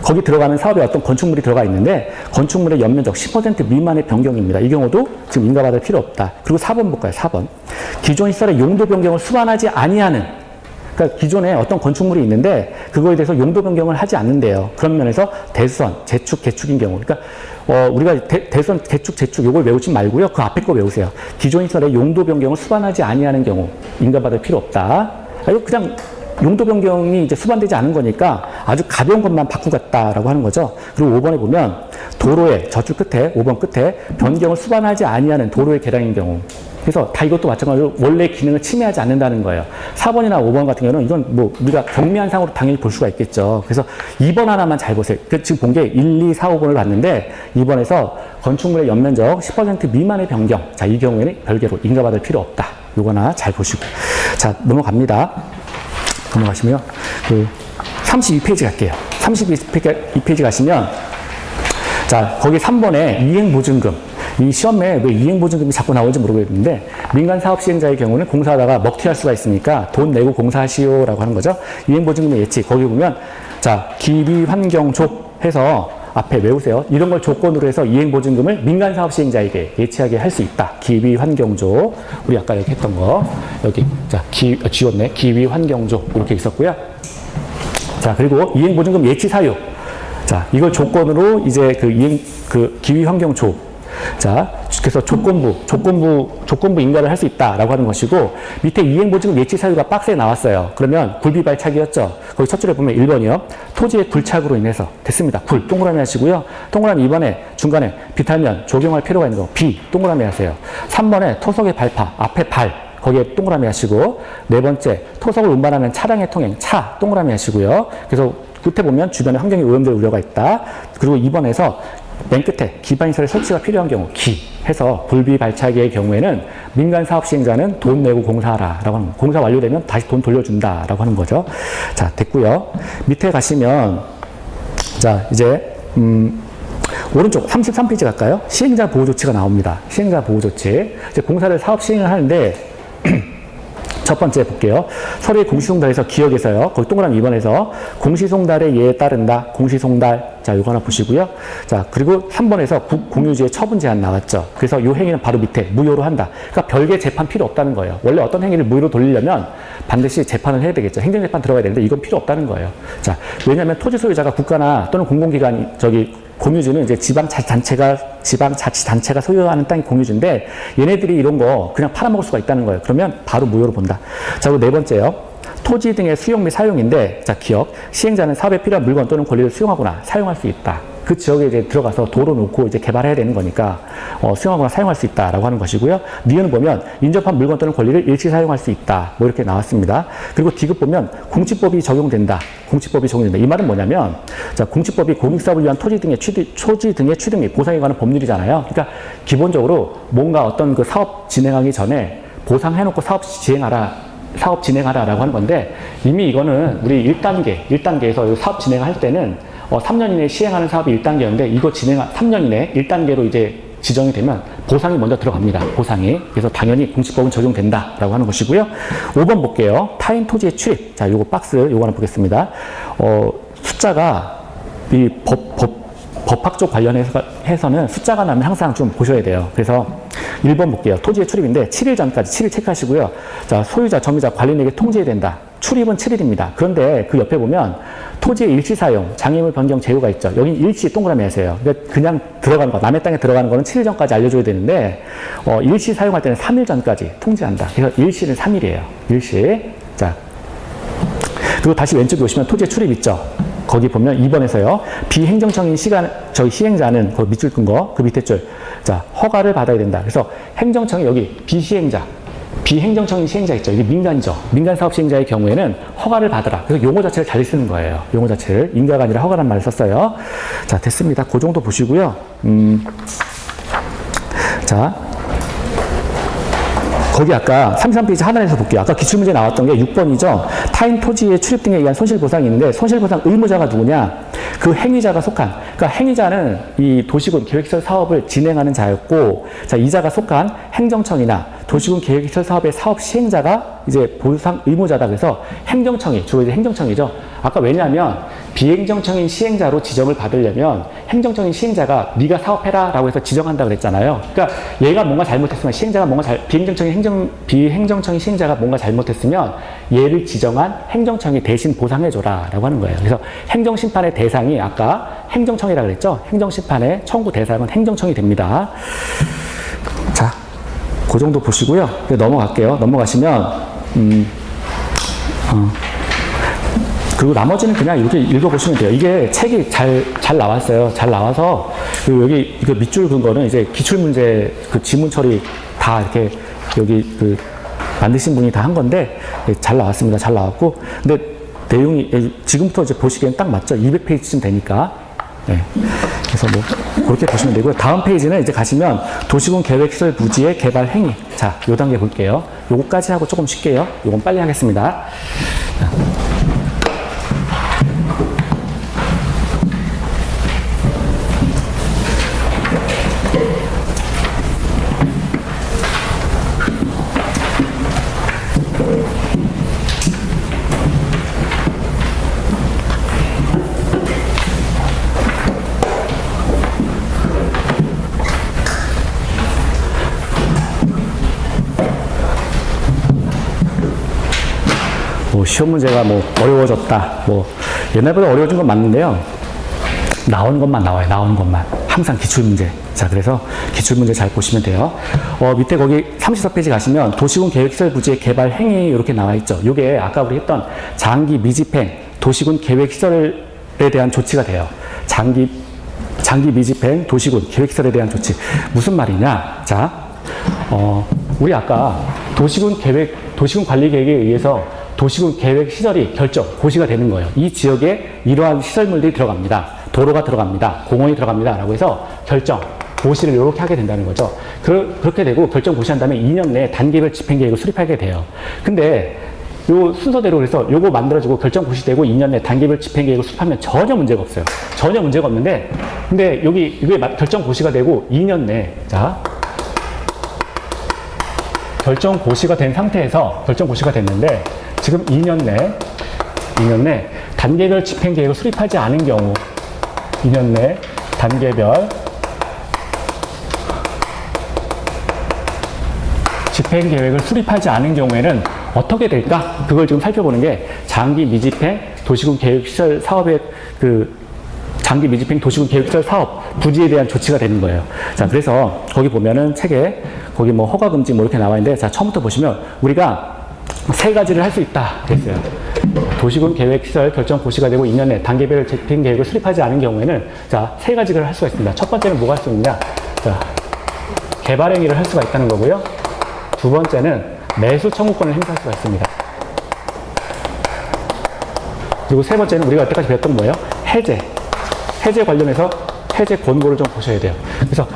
거기 들어가는 사업에 어떤 건축물이 들어가 있는데 건축물의 연면적 10% 미만의 변경입니다. 이 경우도 지금 인가받을 필요 없다. 그리고 4번 볼까요? 4번. 기존 시설의 용도 변경을 수반하지 아니하는 그러니까 기존에 어떤 건축물이 있는데 그거에 대해서 용도 변경을 하지 않는데요. 그런 면에서 대수선, 재축, 개축인 경우. 그러니까 우리가 대수선, 개축, 재축 요걸 외우지 말고요. 그 앞에 거 외우세요. 기존 시설의 용도 변경을 수반하지 아니하는 경우 인가받을 필요 없다. 이거 그냥 용도 변경이 이제 수반되지 않은 거니까 아주 가벼운 것만 바꾸겠다라고 하는 거죠. 그리고 5번에 보면 도로의 저쪽 끝에 5번 끝에 변경을 수반하지 아니하는 도로의 개량인 경우. 그래서 다 이것도 마찬가지로 원래 기능을 침해하지 않는다는 거예요. 4번이나 5번 같은 경우는 이건 뭐 우리가 경미한 상으로 당연히 볼 수가 있겠죠. 그래서 2번 하나만 잘 보세요. 지금 본 게 1, 2, 4, 5번을 봤는데 2번에서 건축물의 연면적 10% 미만의 변경. 자, 이 경우에는 별개로 인가받을 필요 없다. 요거나 잘 보시고. 자, 넘어갑니다. 넘어가시면 그 32페이지 갈게요. 32페이지 가시면 자 거기 3번에 이행보증금 이 시험에 왜 이행보증금이 자꾸 나오는지 모르겠는데 민간 사업 시행자의 경우는 공사하다가 먹튀할 수가 있으니까 돈 내고 공사하시오라고 하는 거죠. 이행보증금의 예치 거기 보면 자 기비환경조 해서 앞에 외우세요. 이런 걸 조건으로 해서 이행보증금을 민간 사업 시행자에게 예치하게 할 수 있다. 기비환경조. 우리 아까 여기 했던 거. 여기, 자, 지웠네. 기비환경조. 이렇게 있었고요. 자, 그리고 이행보증금 예치 사유. 자, 이걸 조건으로 이제 기비환경조. 자, 그래서 조건부 인가를 할 수 있다라고 하는 것이고, 밑에 이행보증금 예치 사유가 박스에 나왔어요. 그러면 굴비발착이었죠. 거기 첫 줄에 보면 1번이요. 토지의 굴착으로 인해서 됐습니다. 굴 동그라미 하시고요. 동그라미 2번에 중간에 비탈면 적용할 필요가 있는 거 비 동그라미 하세요. 3번에 토속의 발파 앞에 발 거기에 동그라미 하시고 네 번째 토속을 운반하는 차량의 통행 차 동그라미 하시고요. 그래서 끝에 보면 주변에 환경에 오염될 우려가 있다. 그리고 2번에서 맨 끝에 기반시설의 설치가 필요한 경우 기 해서 굴비발차기의 경우에는 민간 사업 시행자는 돈 내고 공사하라라고 하는 공사 완료되면 다시 돈 돌려준다라고 하는 거죠. 자 됐고요. 밑에 가시면 자 이제 오른쪽 33페이지 갈까요? 시행자 보호 조치가 나옵니다. 시행자 보호 조치. 이제 공사를 사업 시행을 하는데 첫 번째 볼게요. 서류의 공시송달에서 기억에서요. 거기 동그라미 2번에서 공시송달의 예에 따른다. 공시송달. 자, 요거 하나 보시고요. 자, 그리고 3번에서 국공유지의 처분 제한 나왔죠. 그래서 요 행위는 바로 밑에 무효로 한다. 그러니까 별개 재판 필요 없다는 거예요. 원래 어떤 행위를 무효로 돌리려면 반드시 재판을 해야 되겠죠. 행정재판 들어가야 되는데 이건 필요 없다는 거예요. 자, 왜냐하면 토지 소유자가 국가나 또는 공공기관 공유주는 이제 지방자치단체가 소유하는 땅이 공유주인데 얘네들이 이런 거 그냥 팔아먹을 수가 있다는 거예요. 그러면 바로 무효로 본다. 자, 그리고 네 번째요. 토지 등의 수용 및 사용인데, 자, 기억. 시행자는 사업에 필요한 물건 또는 권리를 수용하거나 사용할 수 있다. 그 지역에 이제 들어가서 도로 놓고 이제 개발해야 되는 거니까 수용하거나 사용할 수 있다라고 하는 것이고요. 니은은 보면 인접한 물건 또는 권리를 일시 사용할 수 있다. 뭐 이렇게 나왔습니다. 그리고 디귿 보면 공치법이 적용된다. 공치법이 적용된다. 이 말은 뭐냐면, 자, 공치법이 공익사업을 위한 토지 등의 취득 및 보상에 관한 법률이잖아요. 그러니까 기본적으로 뭔가 어떤 그 사업 진행하기 전에 보상해놓고 사업 진행하라라고 하는 건데, 이미 이거는 우리 1단계에서 사업 진행할 때는 3년 이내에 시행하는 사업이 1단계였는데, 이거 3년 이내 1단계로 이제 지정이 되면 보상이 먼저 들어갑니다. 보상이. 그래서 당연히 공치법은 적용된다라고 하는 것이고요. 5번 볼게요. 타인 토지의 출입. 자, 요거 박스, 요거 하나 보겠습니다. 숫자가 이 법학적 관련해서는 숫자가 나면 항상 좀 보셔야 돼요. 그래서 1번 볼게요. 토지의 출입인데 7일 전까지 7일 체크하시고요. 자, 소유자, 점유자, 관리인에게 통지해야 된다. 출입은 7일입니다. 그런데 그 옆에 보면 토지의 일시 사용, 장애물 변경 제휴가 있죠. 여긴 일시 동그라미 하세요. 그러니까 그냥 들어가는 거, 남의 땅에 들어가는 거는 7일 전까지 알려줘야 되는데, 일시 사용할 때는 3일 전까지 통지한다. 그래서 일시는 3일이에요. 일시. 자. 그리고 다시 왼쪽에 오시면 토지의 출입 있죠. 거기 보면 2번에서요. 비행정청인 시행자는 그 밑줄 끈 거, 그 밑에 줄. 자, 허가를 받아야 된다. 그래서 행정청이 여기 비행정청인 시행자 있죠. 이게 민간이죠. 민간사업 시행자의 경우에는 허가를 받으라. 그래서 용어 자체를 잘 쓰는 거예요. 용어 자체를. 인가가 아니라 허가라는 말을 썼어요. 자, 됐습니다. 그 정도 보시고요. 자. 거기 아까 33페이지 하단에서 볼게요. 아까 기출문제 나왔던 게 6번이죠. 타인 토지의 출입 등에 의한 손실보상이 있는데, 손실보상 의무자가 누구냐? 그 행위자가 속한, 그러니까 행위자는 이 도시군 계획시설 사업을 진행하는 자였고, 자, 이자가 속한 행정청이나 도시군 계획시설 사업의 사업 시행자가 이제 보상 의무자다. 그래서 행정청이, 주로 이제 행정청이죠. 아까 왜냐하면 비행정청인 시행자로 지정을 받으려면 행정청인 시행자가 네가 사업해라 라고 해서 지정한다 그랬잖아요. 그러니까 얘가 뭔가 잘못했으면 비행정청인 시행자가 뭔가 잘못했으면 얘를 지정한 행정청이 대신 보상해줘라 라고 하는 거예요. 그래서 행정심판의 대상이 아까 행정청이라고 그랬죠. 행정심판의 청구 대상은 행정청이 됩니다. 자, 그 정도 보시고요. 넘어갈게요. 넘어가시면 그리고 나머지는 그냥 이렇게 읽어보시면 돼요. 이게 책이 잘 나왔어요. 잘 나와서, 여기, 이거 밑줄 긋은 거는 이제 기출문제 그 지문 처리 다 이렇게 여기 만드신 분이 다 한 건데, 잘 나왔습니다. 잘 나왔고. 근데 내용이, 지금부터 이제 보시기엔 딱 맞죠? 200페이지쯤 되니까. 네. 그래서 뭐, 그렇게 보시면 되고요. 다음 페이지는 이제 가시면 도시군 계획시설 부지의 개발 행위. 자, 요 단계 볼게요. 요거까지 하고 조금 쉴게요. 요건 빨리 하겠습니다. 시험 문제가 뭐 어려워졌다. 뭐 옛날보다 어려워진 건 맞는데요. 나온 것만 나와요. 나온 것만. 항상 기출문제. 자, 그래서 기출문제 잘 보시면 돼요. 밑에 거기 34페이지 가시면 도시군 계획시설 부지의 개발 행위 이렇게 나와 있죠. 요게 아까 우리 했던 장기 미집행 도시군 계획시설에 대한 조치가 돼요. 장기 미집행 도시군 계획시설에 대한 조치. 무슨 말이냐? 자, 우리 아까 도시군 관리 계획에 의해서 도시군 계획 시설이 고시가 되는 거예요. 이 지역에 이러한 시설물들이 들어갑니다. 도로가 들어갑니다. 공원이 들어갑니다. 라고 해서 고시를 이렇게 하게 된다는 거죠. 그렇게 되고 고시한 다음에 2년 내에 단계별 집행계획을 수립하게 돼요. 근데 요 순서대로 그래서 요거 만들어지고 고시되고 2년 내에 단계별 집행계획을 수립하면 전혀 문제가 없어요. 전혀 문제가 없는데, 근데 이게 고시가 되고 2년 내에, 자, 고시가 된 상태에서 고시가 됐는데, 지금 2년 내 단계별 집행계획을 수립하지 않은 경우 2년 내 단계별 집행계획을 수립하지 않은 경우에는 어떻게 될까? 그걸 지금 살펴보는 게 장기 미집행 도시군 계획시설 사업의 장기 미집행 도시군 계획시설 사업 부지에 대한 조치가 되는 거예요. 자, 그래서 거기 보면은 책에 거기 뭐 허가 금지 뭐 이렇게 나와 있는데, 자, 처음부터 보시면 우리가 세 가지를 할 수 있다 그랬어요. 도시군 계획시설 결정 고시가 되고 2년 내 단계별 집행 계획을 수립하지 않은 경우에는, 자, 세 가지를 할 수가 있습니다. 첫 번째는 뭐가 할 수 있느냐? 자, 개발 행위를 할 수가 있다는 거고요. 두 번째는 매수 청구권을 행사할 수가 있습니다. 그리고 세 번째는 우리가 여태까지 배웠던 뭐예요? 해제 관련해서 해제 권고를 좀 보셔야 돼요. 그래서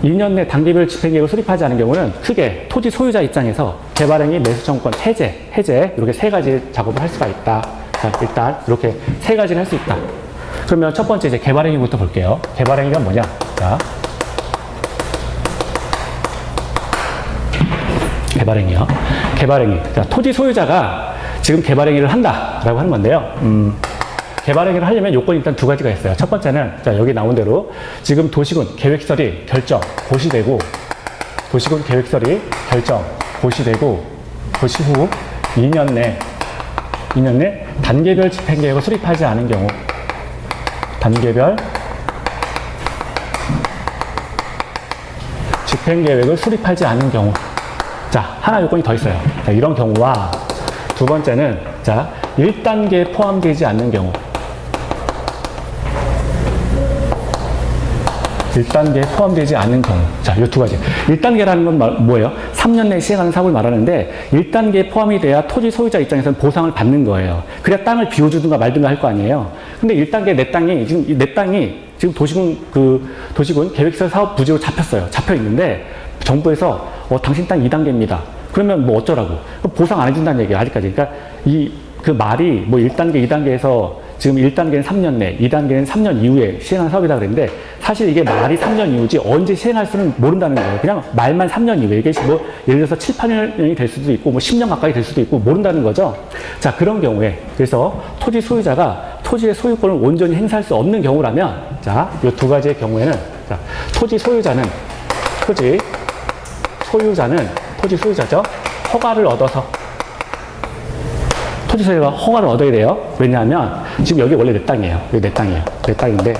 2년 내 단계별 집행계획을 수립하지 않은 경우는 크게 토지 소유자 입장에서 개발행위, 매수청구권, 해제 이렇게 세 가지 작업을 할 수가 있다. 자, 일단 이렇게 세 가지를 할 수 있다. 그러면 첫 번째 이제 개발행위부터 볼게요. 개발행위가 뭐냐? 자, 개발행위요. 개발행위. 자, 토지 소유자가 지금 개발행위를 한다라고 하는 건데요. 개발행위를 하려면 요건이 일단 두 가지가 있어요. 첫 번째는, 자, 여기 나온 대로 지금 도시군 계획시설이 결정, 고시되고, 도시군 계획시설이 결정, 고시되고, 고시 후 2년 내 단계별 집행계획을 수립하지 않은 경우, 단계별 집행계획을 수립하지 않은 경우, 자, 하나 요건이 더 있어요. 자, 이런 경우와 두 번째는, 자, 1단계에 포함되지 않는 경우, 1단계에 포함되지 않는 경우. 자, 이 두 가지. 1단계라는 건 뭐예요? 3년 내에 시행하는 사업을 말하는데 1단계에 포함이 돼야 토지 소유자 입장에서는 보상을 받는 거예요. 그래야 땅을 비워주든가 말든가 할 거 아니에요. 근데 1단계 내 땅이 지금 도시군 계획시설 사업 부지로 잡혀 있는데 정부에서 당신 땅 2단계입니다. 그러면 뭐 어쩌라고? 보상 안 해준다는 얘기예요, 아직까지. 그러니까 그 말이 뭐 1단계, 2단계에서 지금 1단계는 3년 내, 2단계는 3년 이후에 시행하는 사업이다 그랬는데, 사실 이게 말이 3년 이후지 언제 시행할 수는 모른다는 거예요. 그냥 말만 3년 이후에. 이게 뭐 예를 들어서 7, 8년이 될 수도 있고 뭐 10년 가까이 될 수도 있고 모른다는 거죠. 자, 그런 경우에, 그래서 토지 소유자가 토지의 소유권을 온전히 행사할 수 없는 경우라면, 자, 이 두 가지의 경우에는, 자, 토지 소유자죠. 허가를 얻어서, 토지 소유자가 허가를 얻어야 돼요. 왜냐하면 지금 여기 원래 내 땅이에요. 여기 내 땅이에요. 내 땅인데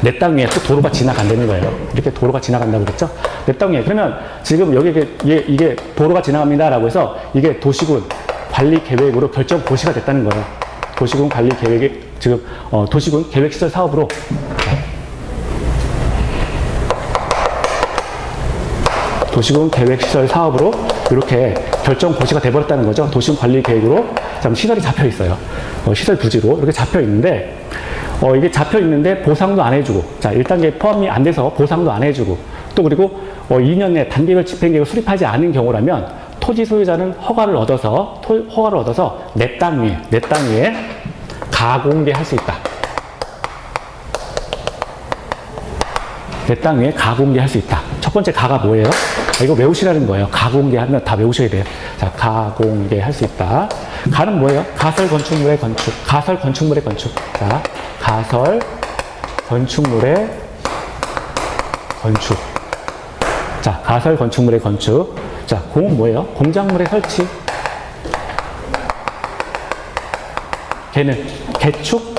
내 땅 위에 또 도로가 지나간다는 거예요. 이렇게 도로가 지나간다고 그랬죠? 내 땅 위에. 그러면 지금 여기 이게 도로가 지나갑니다라고 해서 이게 도시군 관리 계획으로 결정 고시가 됐다는 거예요. 도시군 관리 계획이 지금 도시군 계획시설 사업으로 도시군 계획시설 사업으로 이렇게 결정 고시가 돼버렸다는 거죠. 도시군 관리 계획으로 시설이 잡혀 있어요. 시설 부지로 이렇게 잡혀 있는데 이게 잡혀 있는데 보상도 안 해주고, 자, 1단계 포함이 안 돼서 보상도 안 해주고, 또 그리고 2년 내 단계별 집행계획을 수립하지 않은 경우라면 토지 소유자는 허가를 얻어서 내 땅 위에 가공개할 수 있다. 내 땅 위에 가공개할 수 있다. 첫 번째 가가 뭐예요? 이거 외우시라는 거예요. 가공개하면 다 외우셔야 돼요. 자, 가공개할 수 있다. 가는 뭐예요? 가설 건축물의 건축. 가설 건축물의 건축. 자, 가설 건축물의 건축. 자, 가설 건축물의 건축. 자, 공은 뭐예요? 공작물의 설치. 걔는 개축,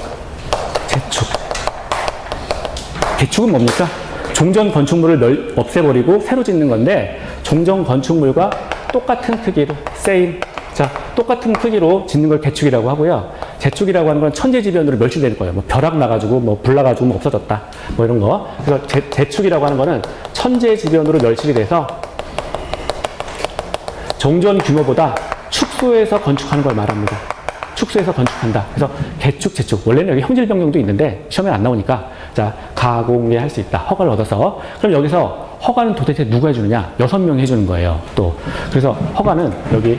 재축. 개축은 뭡니까? 종전 건축물을 없애버리고 새로 짓는 건데, 종전 건축물과 똑같은 크기로, 자, 똑같은 크기로 짓는 걸 개축이라고 하고요. 재축이라고 하는 건 천재지변으로 멸치되는 거예요. 뭐 벼락 나가지고, 뭐 불 나가지고 뭐 없어졌다. 뭐 이런 거. 그래서 재축이라고 하는 거는 천재지변으로 멸치게 돼서 종전 규모보다 축소해서 건축하는 걸 말합니다. 축소해서 건축한다. 그래서 개축, 재축. 원래는 여기 형질 변경도 있는데 시험에 안 나오니까, 자, 가공개할 수 있다. 허가를 얻어서. 그럼 여기서 허가는 도대체 누가 해주느냐? 6명이 해주는 거예요. 또. 그래서 허가는 여기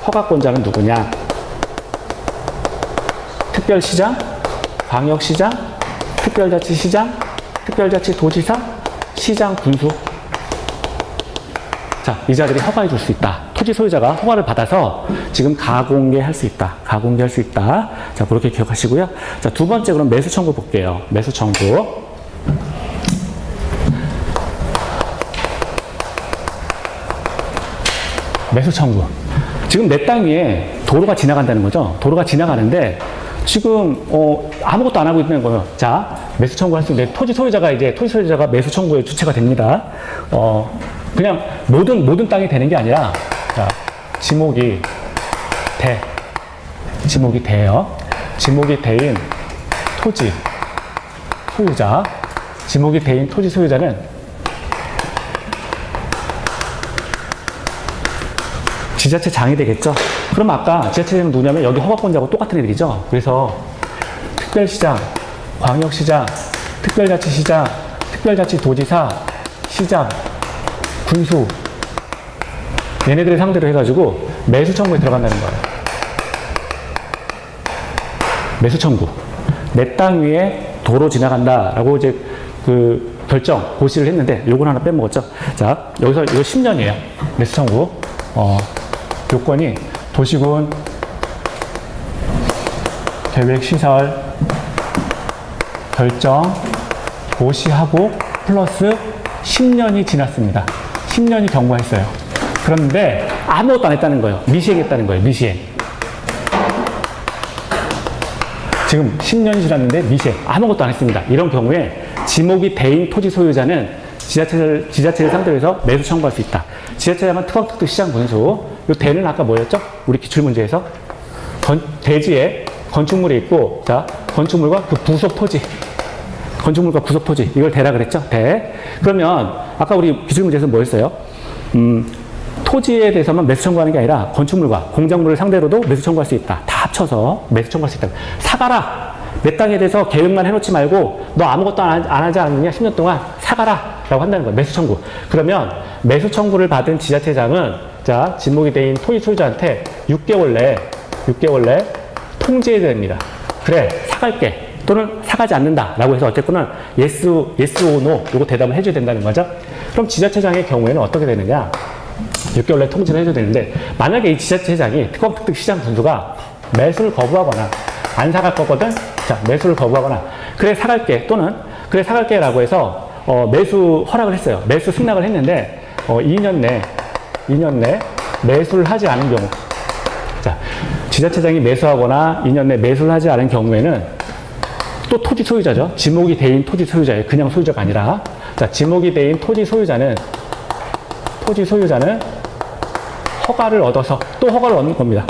허가권자는 누구냐? 특별시장, 광역시장, 특별자치시장, 특별자치도지사, 시장, 군수. 자, 이 자들이 허가해 줄 수 있다. 토지 소유자가 허가를 받아서 지금 가공개할 수 있다. 가공개할 수 있다. 자, 그렇게 기억하시고요. 자, 두 번째 그럼 매수 청구 볼게요. 매수 청구. 매수 청구. 지금 내 땅 위에 도로가 지나간다는 거죠. 도로가 지나가는데 지금 아무것도 안 하고 있는 거예요. 자, 매수 청구할 수 있는데 토지 소유자가 매수 청구의 주체가 됩니다. 그냥 모든 땅이 되는 게 아니라, 자, 지목이 돼요. 지목이 대인 토지 소유자, 지목이 대인 토지 소유자는 지자체장이 되겠죠. 그럼 아까 지자체장은 누구냐면 여기 허가권자하고 똑같은 애들이죠. 그래서 특별시장, 광역시장, 특별자치시장, 특별자치도지사, 시장, 군수, 얘네들을 상대로 해가지고 매수 청구에 들어간다는 거예요. 매수 청구. 내 땅 위에 도로 지나간다라고 이제 그 고시를 했는데 요건 하나 빼먹었죠. 자, 여기서 이거 10년이에요. 매수 청구. 요건이 도시군 계획시설 결정 고시하고 플러스 10년이 지났습니다. 10년이 경과했어요. 그런데 아무것도 안 했다는 거예요. 미시행했다는 거예요. 미시행. 지금 10년이 지났는데 미시행. 아무것도 안 했습니다. 이런 경우에 지목이 대인 토지 소유자는 지자체를 상대로 해서 매수 청구할 수 있다. 지자체장은 특허특특 시장 분수. 요 대는 아까 뭐였죠? 우리 기출문제에서 대지에 건축물이 있고, 자, 건축물과 그 부속 토지. 건축물과 구속 토지. 이걸 대라 그랬죠? 대. 그러면 아까 우리 기출문제에서 뭐였어요? 토지에 대해서만 매수 청구하는 게 아니라 건축물과 공작물을 상대로도 매수 청구할 수 있다. 다 합쳐서 매수 청구할 수 있다. 사가라. 내 땅에 대해서 계획만 해놓지 말고 너 아무것도 안 하지 않느냐? 10년 동안 사가라. 라고 한다는 거예요. 매수 청구. 그러면 매수 청구를 받은 지자체장은, 자, 지목이 대인 토지 소유자한테 6개월 내에 통지해야 됩니다. 그래, 사갈게. 또는 사가지 않는다. 라고 해서 어쨌거나 yes or no 요거 대답을 해줘야 된다는 거죠. 그럼 지자체장의 경우에는 어떻게 되느냐? 6개월 내에 통지를 해줘야 되는데, 만약에 이 지자체장이 특허특특 시장 분수가 매수를 거부하거나 안 사갈 거거든? 자, 매수를 거부하거나 그래 사갈게 또는 그래 사갈게 라고 해서 매수 허락을 했어요. 매수 승낙을 했는데 2년 내 매수를 하지 않은 경우, 자, 지자체장이 매수하거나 2년 내 매수를 하지 않은 경우에는 또 토지 소유자죠. 지목이 대인 토지 소유자예요. 그냥 소유자가 아니라. 자, 지목이 대인 토지 소유자는 허가를 얻어서 또 허가를 얻는 겁니다.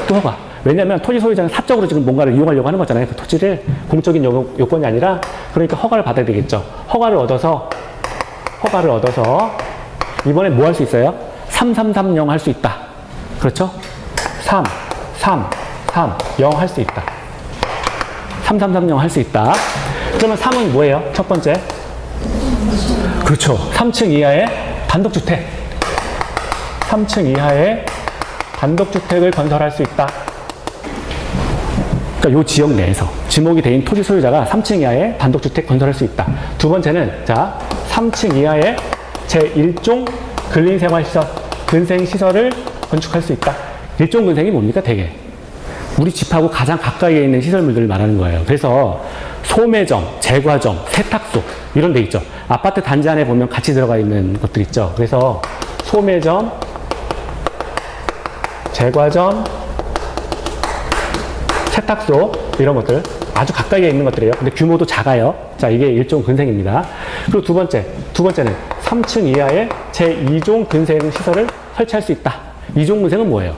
또 허가. 왜냐하면 토지 소유자는 사적으로 지금 뭔가를 이용하려고 하는 거잖아요. 그 토지를 공적인 요건이 아니라, 그러니까 허가를 받아야 되겠죠. 허가를 얻어서 이번에 뭐 할 수 있어요? 3330 할 수 있다. 그렇죠? 0 할 수 있다. 3330 할 수 있다. 그러면 3은 뭐예요? 첫 번째. 그렇죠. 3층 이하의 단독주택. 3층 이하의 단독주택을 건설할 수 있다. 그러니까 요 지역 내에서 지목이 대인 토지 소유자가 3층 이하의 단독주택 건설할 수 있다. 두 번째는, 자, 3층 이하의 제1종 근린생활시설, 근생시설을 건축할 수 있다. 1종 근생이 뭡니까? 대개 우리 집하고 가장 가까이에 있는 시설물들을 말하는 거예요. 그래서 소매점, 제과점, 세탁소 이런 데 있죠. 아파트 단지 안에 보면 같이 들어가 있는 것들 있죠. 그래서 소매점, 제과점, 세탁소 이런 것들 아주 가까이에 있는 것들이에요. 근데 규모도 작아요. 자, 이게 1종 근생입니다. 그리고 두 번째는 3층 이하의 제2종 근생 시설을 설치할 수 있다. 2종 근생은 뭐예요?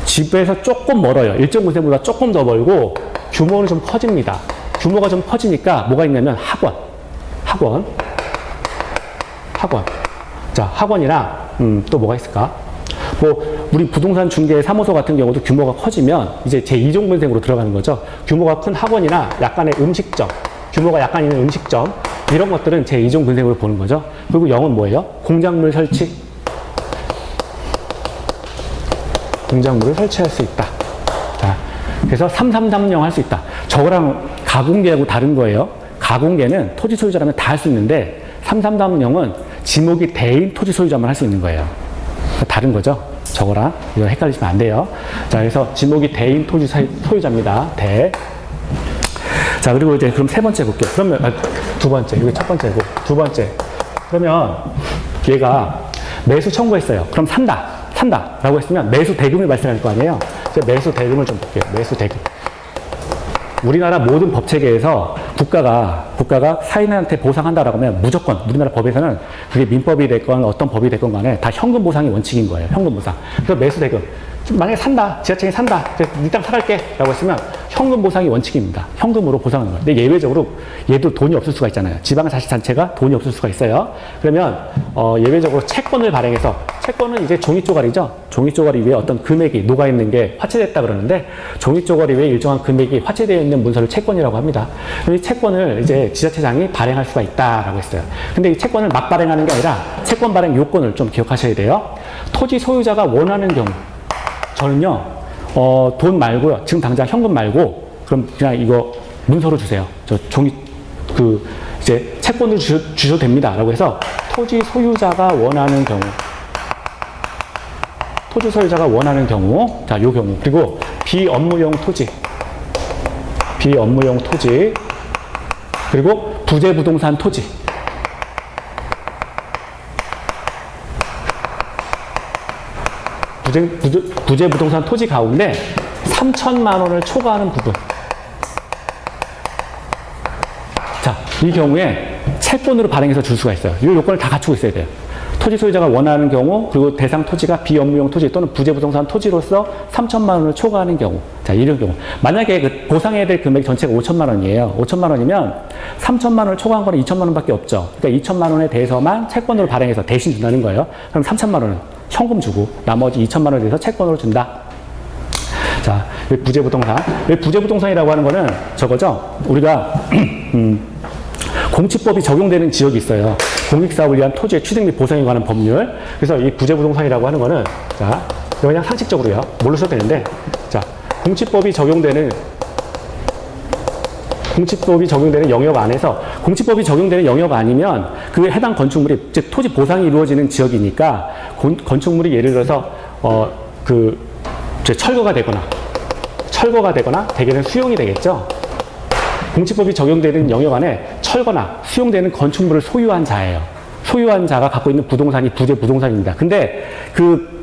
집에서 조금 멀어요. 1종 근생보다 조금 더 멀고 규모는 좀 커집니다. 규모가 좀 커지니까 뭐가 있냐면 학원. 자, 학원이나 또 뭐가 있을까? 뭐 우리 부동산 중개 사무소 같은 경우도 규모가 커지면 이제 제2종 근생으로 들어가는 거죠. 규모가 큰 학원이나 약간의 음식점, 규모가 약간 있는 음식점 이런 것들은 제2종 근생으로 보는 거죠. 그리고 0은 뭐예요? 공작물 설치. 공작물을 설치할 수 있다. 자, 그래서 3330 할 수 있다. 저거랑 가공계하고 다른 거예요. 가공계는 토지 소유자라면 다 할 수 있는데 3330은 지목이 대인 토지 소유자만 할 수 있는 거예요. 다른 거죠. 저거랑 이거 헷갈리시면 안 돼요. 자, 그래서 지목이 대인 토지 소유자입니다. 대. 자, 그리고 이제 그럼 세 번째 볼게요. 그러면 두 번째, 이게 첫 번째고 두 번째. 그러면 얘가 매수 청구했어요. 그럼 산다라고 했으면 매수 대금이 발생할 거 아니에요. 이제 매수 대금을 좀 볼게요. 매수 대금. 우리나라 모든 법 체계에서 국가가 사인한테 보상한다라고 하면 무조건 우리나라 법에서는 그게 민법이 됐건 어떤 법이 됐건 간에 다 현금 보상이 원칙인 거예요. 현금 보상. 그래서 매수대금. 만약에 산다. 지자체에 산다. 이 땅 사갈게. 라고 했으면 현금 보상이 원칙입니다. 현금으로 보상하는 거예요. 근데 예외적으로 얘도 돈이 없을 수가 있잖아요. 지방자치단체가 돈이 없을 수가 있어요. 그러면 예외적으로 채권을 발행해서 채권은 이제 종이 쪼가리죠. 종이 쪼가리 위에 어떤 금액이 녹아있는 게 화체됐다 그러는데 종이 쪼가리 위에 일정한 금액이 화체되어 있는 문서를 채권이라고 합니다. 이 채권을 이제 지자체장이 발행할 수가 있다라고 했어요. 근데 이 채권을 막 발행하는 게 아니라 채권 발행 요건을 좀 기억하셔야 돼요. 토지 소유자가 원하는 경우 저는요 돈 말고요. 지금 당장 현금 말고 그럼 그냥 이거 문서로 주세요. 저 종이 이제 채권을 주셔도 됩니다라고 해서 토지 소유자가 원하는 경우 자, 요 경우 그리고 비업무용 토지 그리고 부재부동산 토지 부재부동산 토지 가운데 3천만 원을 초과하는 부분. 자, 이 경우에 채권으로 발행해서 줄 수가 있어요. 이 요건을 다 갖추고 있어야 돼요. 토지 소유자가 원하는 경우, 그리고 대상 토지가 비업무용 토지 또는 부재부동산 토지로서 3천만 원을 초과하는 경우. 자, 이런 경우. 만약에 그 보상해야 될 금액이 전체가 5천만 원이에요. 5천만 원이면 3천만 원을 초과한 거는 2천만 원밖에 없죠. 그러니까 2천만 원에 대해서만 채권으로 발행해서 대신 준다는 거예요. 그럼 3천만 원은 현금 주고 나머지 2천만 원에 대해서 채권으로 준다. 자, 부재부동산. 부재부동산이라고 하는 거는 저거죠. 우리가 공치법이 적용되는 지역이 있어요. 공익사업을 위한 토지의 취득 및 보상에 관한 법률. 그래서 이 부재부동산이라고 하는 거는 자, 이거 그냥 상식적으로요. 모르셔도 되는데 자, 공치법이 적용되는 영역 안에서 공치법이 적용되는 영역 아니면 그 해당 건축물이 즉 토지 보상이 이루어지는 지역이니까 건축물이 예를 들어서 철거가 되거나 대개는 수용이 되겠죠. 공치법이 적용되는 영역 안에 철거나 수용되는 건축물을 소유한 자예요. 소유한 자가 갖고 있는 부동산이 부재부동산입니다. 근데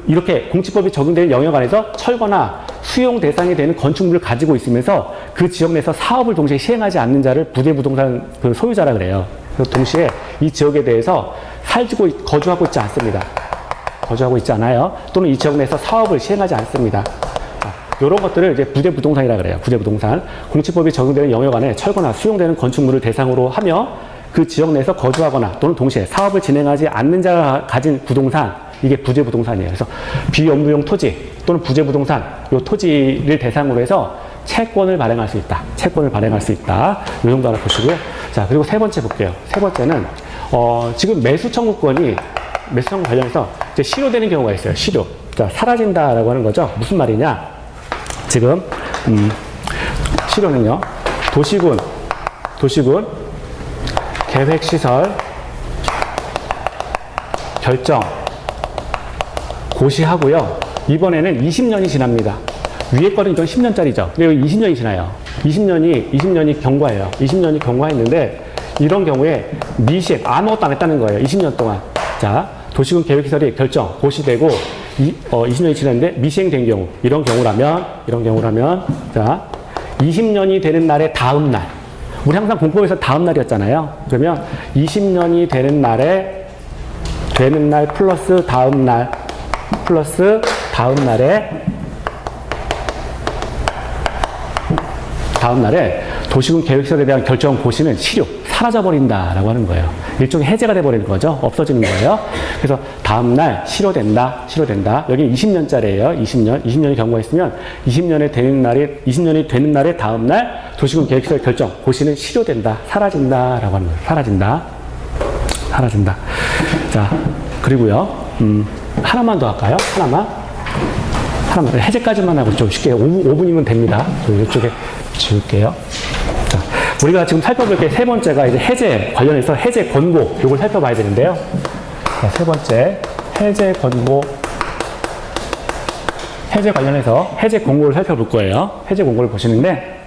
이렇게 공치법이 적용되는 영역 안에서 철거나 수용 대상이 되는 건축물을 가지고 있으면서 그 지역 내에서 사업을 동시에 시행하지 않는 자를 부재부동산 소유자라 그래요. 그래서 동시에 이 지역에 대해서 거주하고 있지 않습니다. 거주하고 있지 않아요. 또는 이 지역 내에서 사업을 시행하지 않습니다. 이런 것들을 이제 부재부동산이라 그래요. 부재부동산. 공치법이 적용되는 영역 안에 철거나 수용되는 건축물을 대상으로 하며 그 지역 내에서 거주하거나 또는 동시에 사업을 진행하지 않는 자가 가진 부동산, 이게 부재부동산이에요. 그래서 비업무용 토지 또는 부재부동산, 이 토지를 대상으로 해서 채권을 발행할 수 있다. 이 정도 하나 보시고요. 자, 그리고 세 번째 볼게요. 세 번째는 지금 매수 청구권이 매수 청구 관련해서 이제 실효되는 경우가 있어요. 실효. 자, 사라진다라고 하는 거죠. 무슨 말이냐? 지금 실효는요. 도시군 계획시설 결정 고시하고요. 이번에는 20년이 지납니다. 위에 거는 이건 10년짜리죠. 근데 20년이 지나요. 20년이 경과예요. 20년이 경과했는데 이런 경우에 미시행 아무것도 안 했다는 거예요. 20년 동안. 자, 도시군 계획시설이 결정 고시되고 20년이 지났는데 미시행된 경우, 이런 경우라면 자, 20년이 되는 날의 다음 날. 우리 항상 공법에서 다음 날이었잖아요. 그러면 20년이 되는 날 플러스 다음 날에 도시군 계획시설에 대한 결정 고시는 실효, 사라져버린다라고 하는 거예요. 일종의 해제가 돼버리는 거죠. 없어지는 거예요. 그래서 다음날 실효된다. 여기 20년짜리예요. 20년이 경과했으면 20년이 되는 날의 다음날 도시군 계획시설 결정 고시는 실효된다. 사라진다라고 하는 거예요. 사라진다. 자, 그리고요. 하나만 더 할까요? 하나만. 해제까지만 하고 좀 쉽게 5분이면 됩니다. 이쪽에 지울게요. 자, 우리가 지금 살펴볼 게 세 번째가 이제 해제 관련해서 해제 권고, 요걸 살펴봐야 되는데요. 자, 세 번째, 해제 권고. 해제 관련해서 해제 권고를 살펴볼 거예요. 해제 권고를 보시는데,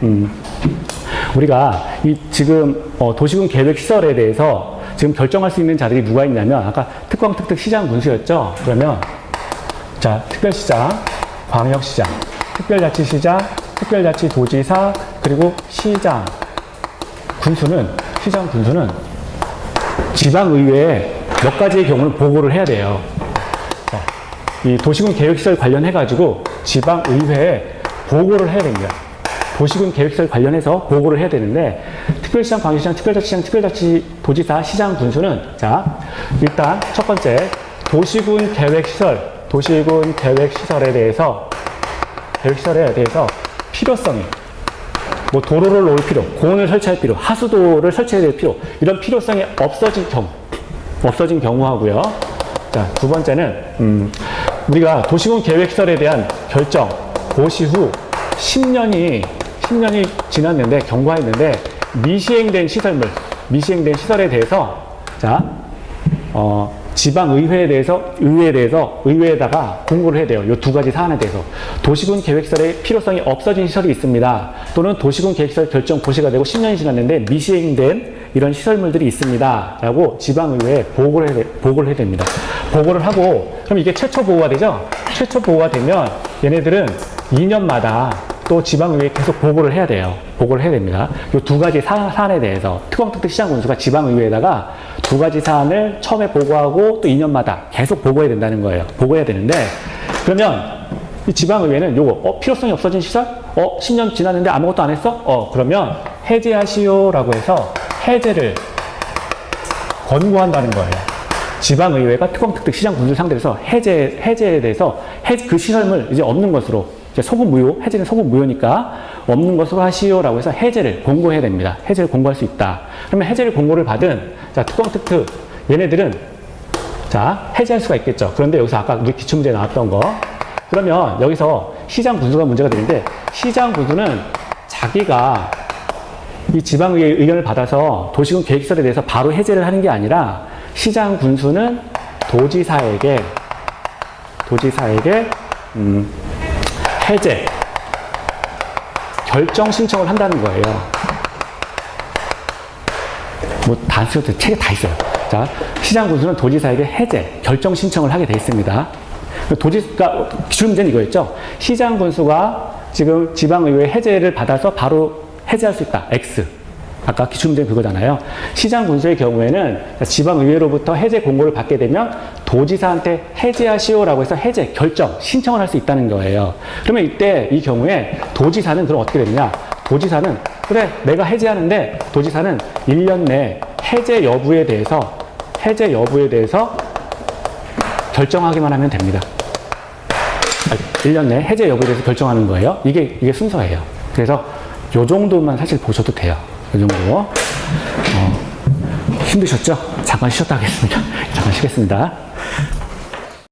우리가 지금 도시군 계획 시설에 대해서 지금 결정할 수 있는 자들이 누가 있냐면, 아까 특광, 특특, 시장, 군수였죠? 그러면, 자, 특별시장, 광역시장, 특별자치시장, 특별자치도지사, 그리고 시장 군수는 지방의회에 몇 가지의 경우는 보고를 해야 돼요. 이 도시군 계획시설 관련해가지고 지방의회에 보고를 해야 됩니다. 도시군 계획시설 관련해서 보고를 해야 되는데, 특별시장, 광역시장, 특별자치시장, 특별자치도지사, 시장, 군수는, 자, 일단 첫 번째, 도시군 계획시설에 대해서 필요성이, 뭐 도로를 놓을 필요, 공원을 설치할 필요, 하수도를 설치해야 될 필요, 이런 필요성이 없어진 경우하고요. 자, 두 번째는 우리가 도시군 계획시설에 대한 결정, 고시 후 10년이 지났는데, 경과했는데 미시행된 시설에 대해서, 자, 의회에다가 공고를 해야 돼요. 이 두 가지 사안에 대해서. 도시군 계획시설의 필요성이 없어진 시설이 있습니다. 또는 도시군 계획시설 결정 고시가 되고 10년이 지났는데 미시행된 이런 시설물들이 있습니다. 라고 지방의회에 보고를 해야 됩니다. 보고를 하고, 그럼 이게 최초 보고가 되죠? 최초 보고가 되면 얘네들은 2년마다 또 지방의회에 계속 보고를 해야 돼요. 보고를 해야 됩니다. 이 두 가지 사안에 대해서 특특 시장군수가 지방의회에다가 두 가지 사안을 처음에 보고하고 또 2년마다 계속 보고해야 된다는 거예요. 보고해야 되는데, 그러면 이 지방의회는 요거, 필요성이 없어진 시설? 10년 지났는데 아무것도 안 했어? 그러면 해제하시오라고 해서 해제를 권고한다는 거예요. 지방의회가 특특 시장군수 상대로 해제에 대해서 그 시설물 이제 없는 것으로, 이제 소급무효, 해제는 소급무효니까 없는 것으로 하시오라고 해서 해제를 공고해야 됩니다. 해제를 공고할 수 있다. 그러면 해제를 공고를 받은, 자, 특특, 얘네들은, 자, 해제할 수가 있겠죠. 그런데 여기서 아까 우리 기출문제에 나왔던 거, 그러면 여기서 시장군수가 문제가 되는데, 시장군수는 자기가 이 지방의회 의견을 받아서 도시군 계획시설에 대해서 바로 해제를 하는 게 아니라, 시장군수는 도지사에게 해제 결정 신청을 한다는 거예요. 뭐 단수도 책에 다 있어요. 자, 시장군수는 도지사에게 해제 결정 신청을 하게 돼 있습니다. 그러니까 기출문제는 이거였죠. 시장군수가 지금 지방의회 해제를 받아서 바로 해제할 수 있다. X. 아까 기출문제는 그거잖아요. 시장군수의 경우에는 지방의회로부터 해제 공고를 받게 되면 도지사한테 해제하시오라고 해서 해제 결정 신청을 할 수 있다는 거예요. 그러면 이때 이 경우에 도지사는 그럼 어떻게 되느냐? 도지사는 그래 내가 해제하는데, 도지사는 1년 내 해제 여부에 대해서 결정하기만 하면 됩니다. 1년 내 해제 여부에 대해서 결정하는 거예요. 이게 순서예요. 그래서 요 정도만 사실 보셔도 돼요. 이 정도. 힘드셨죠? 잠깐 쉬었다 하겠습니다. 잠깐 쉬겠습니다.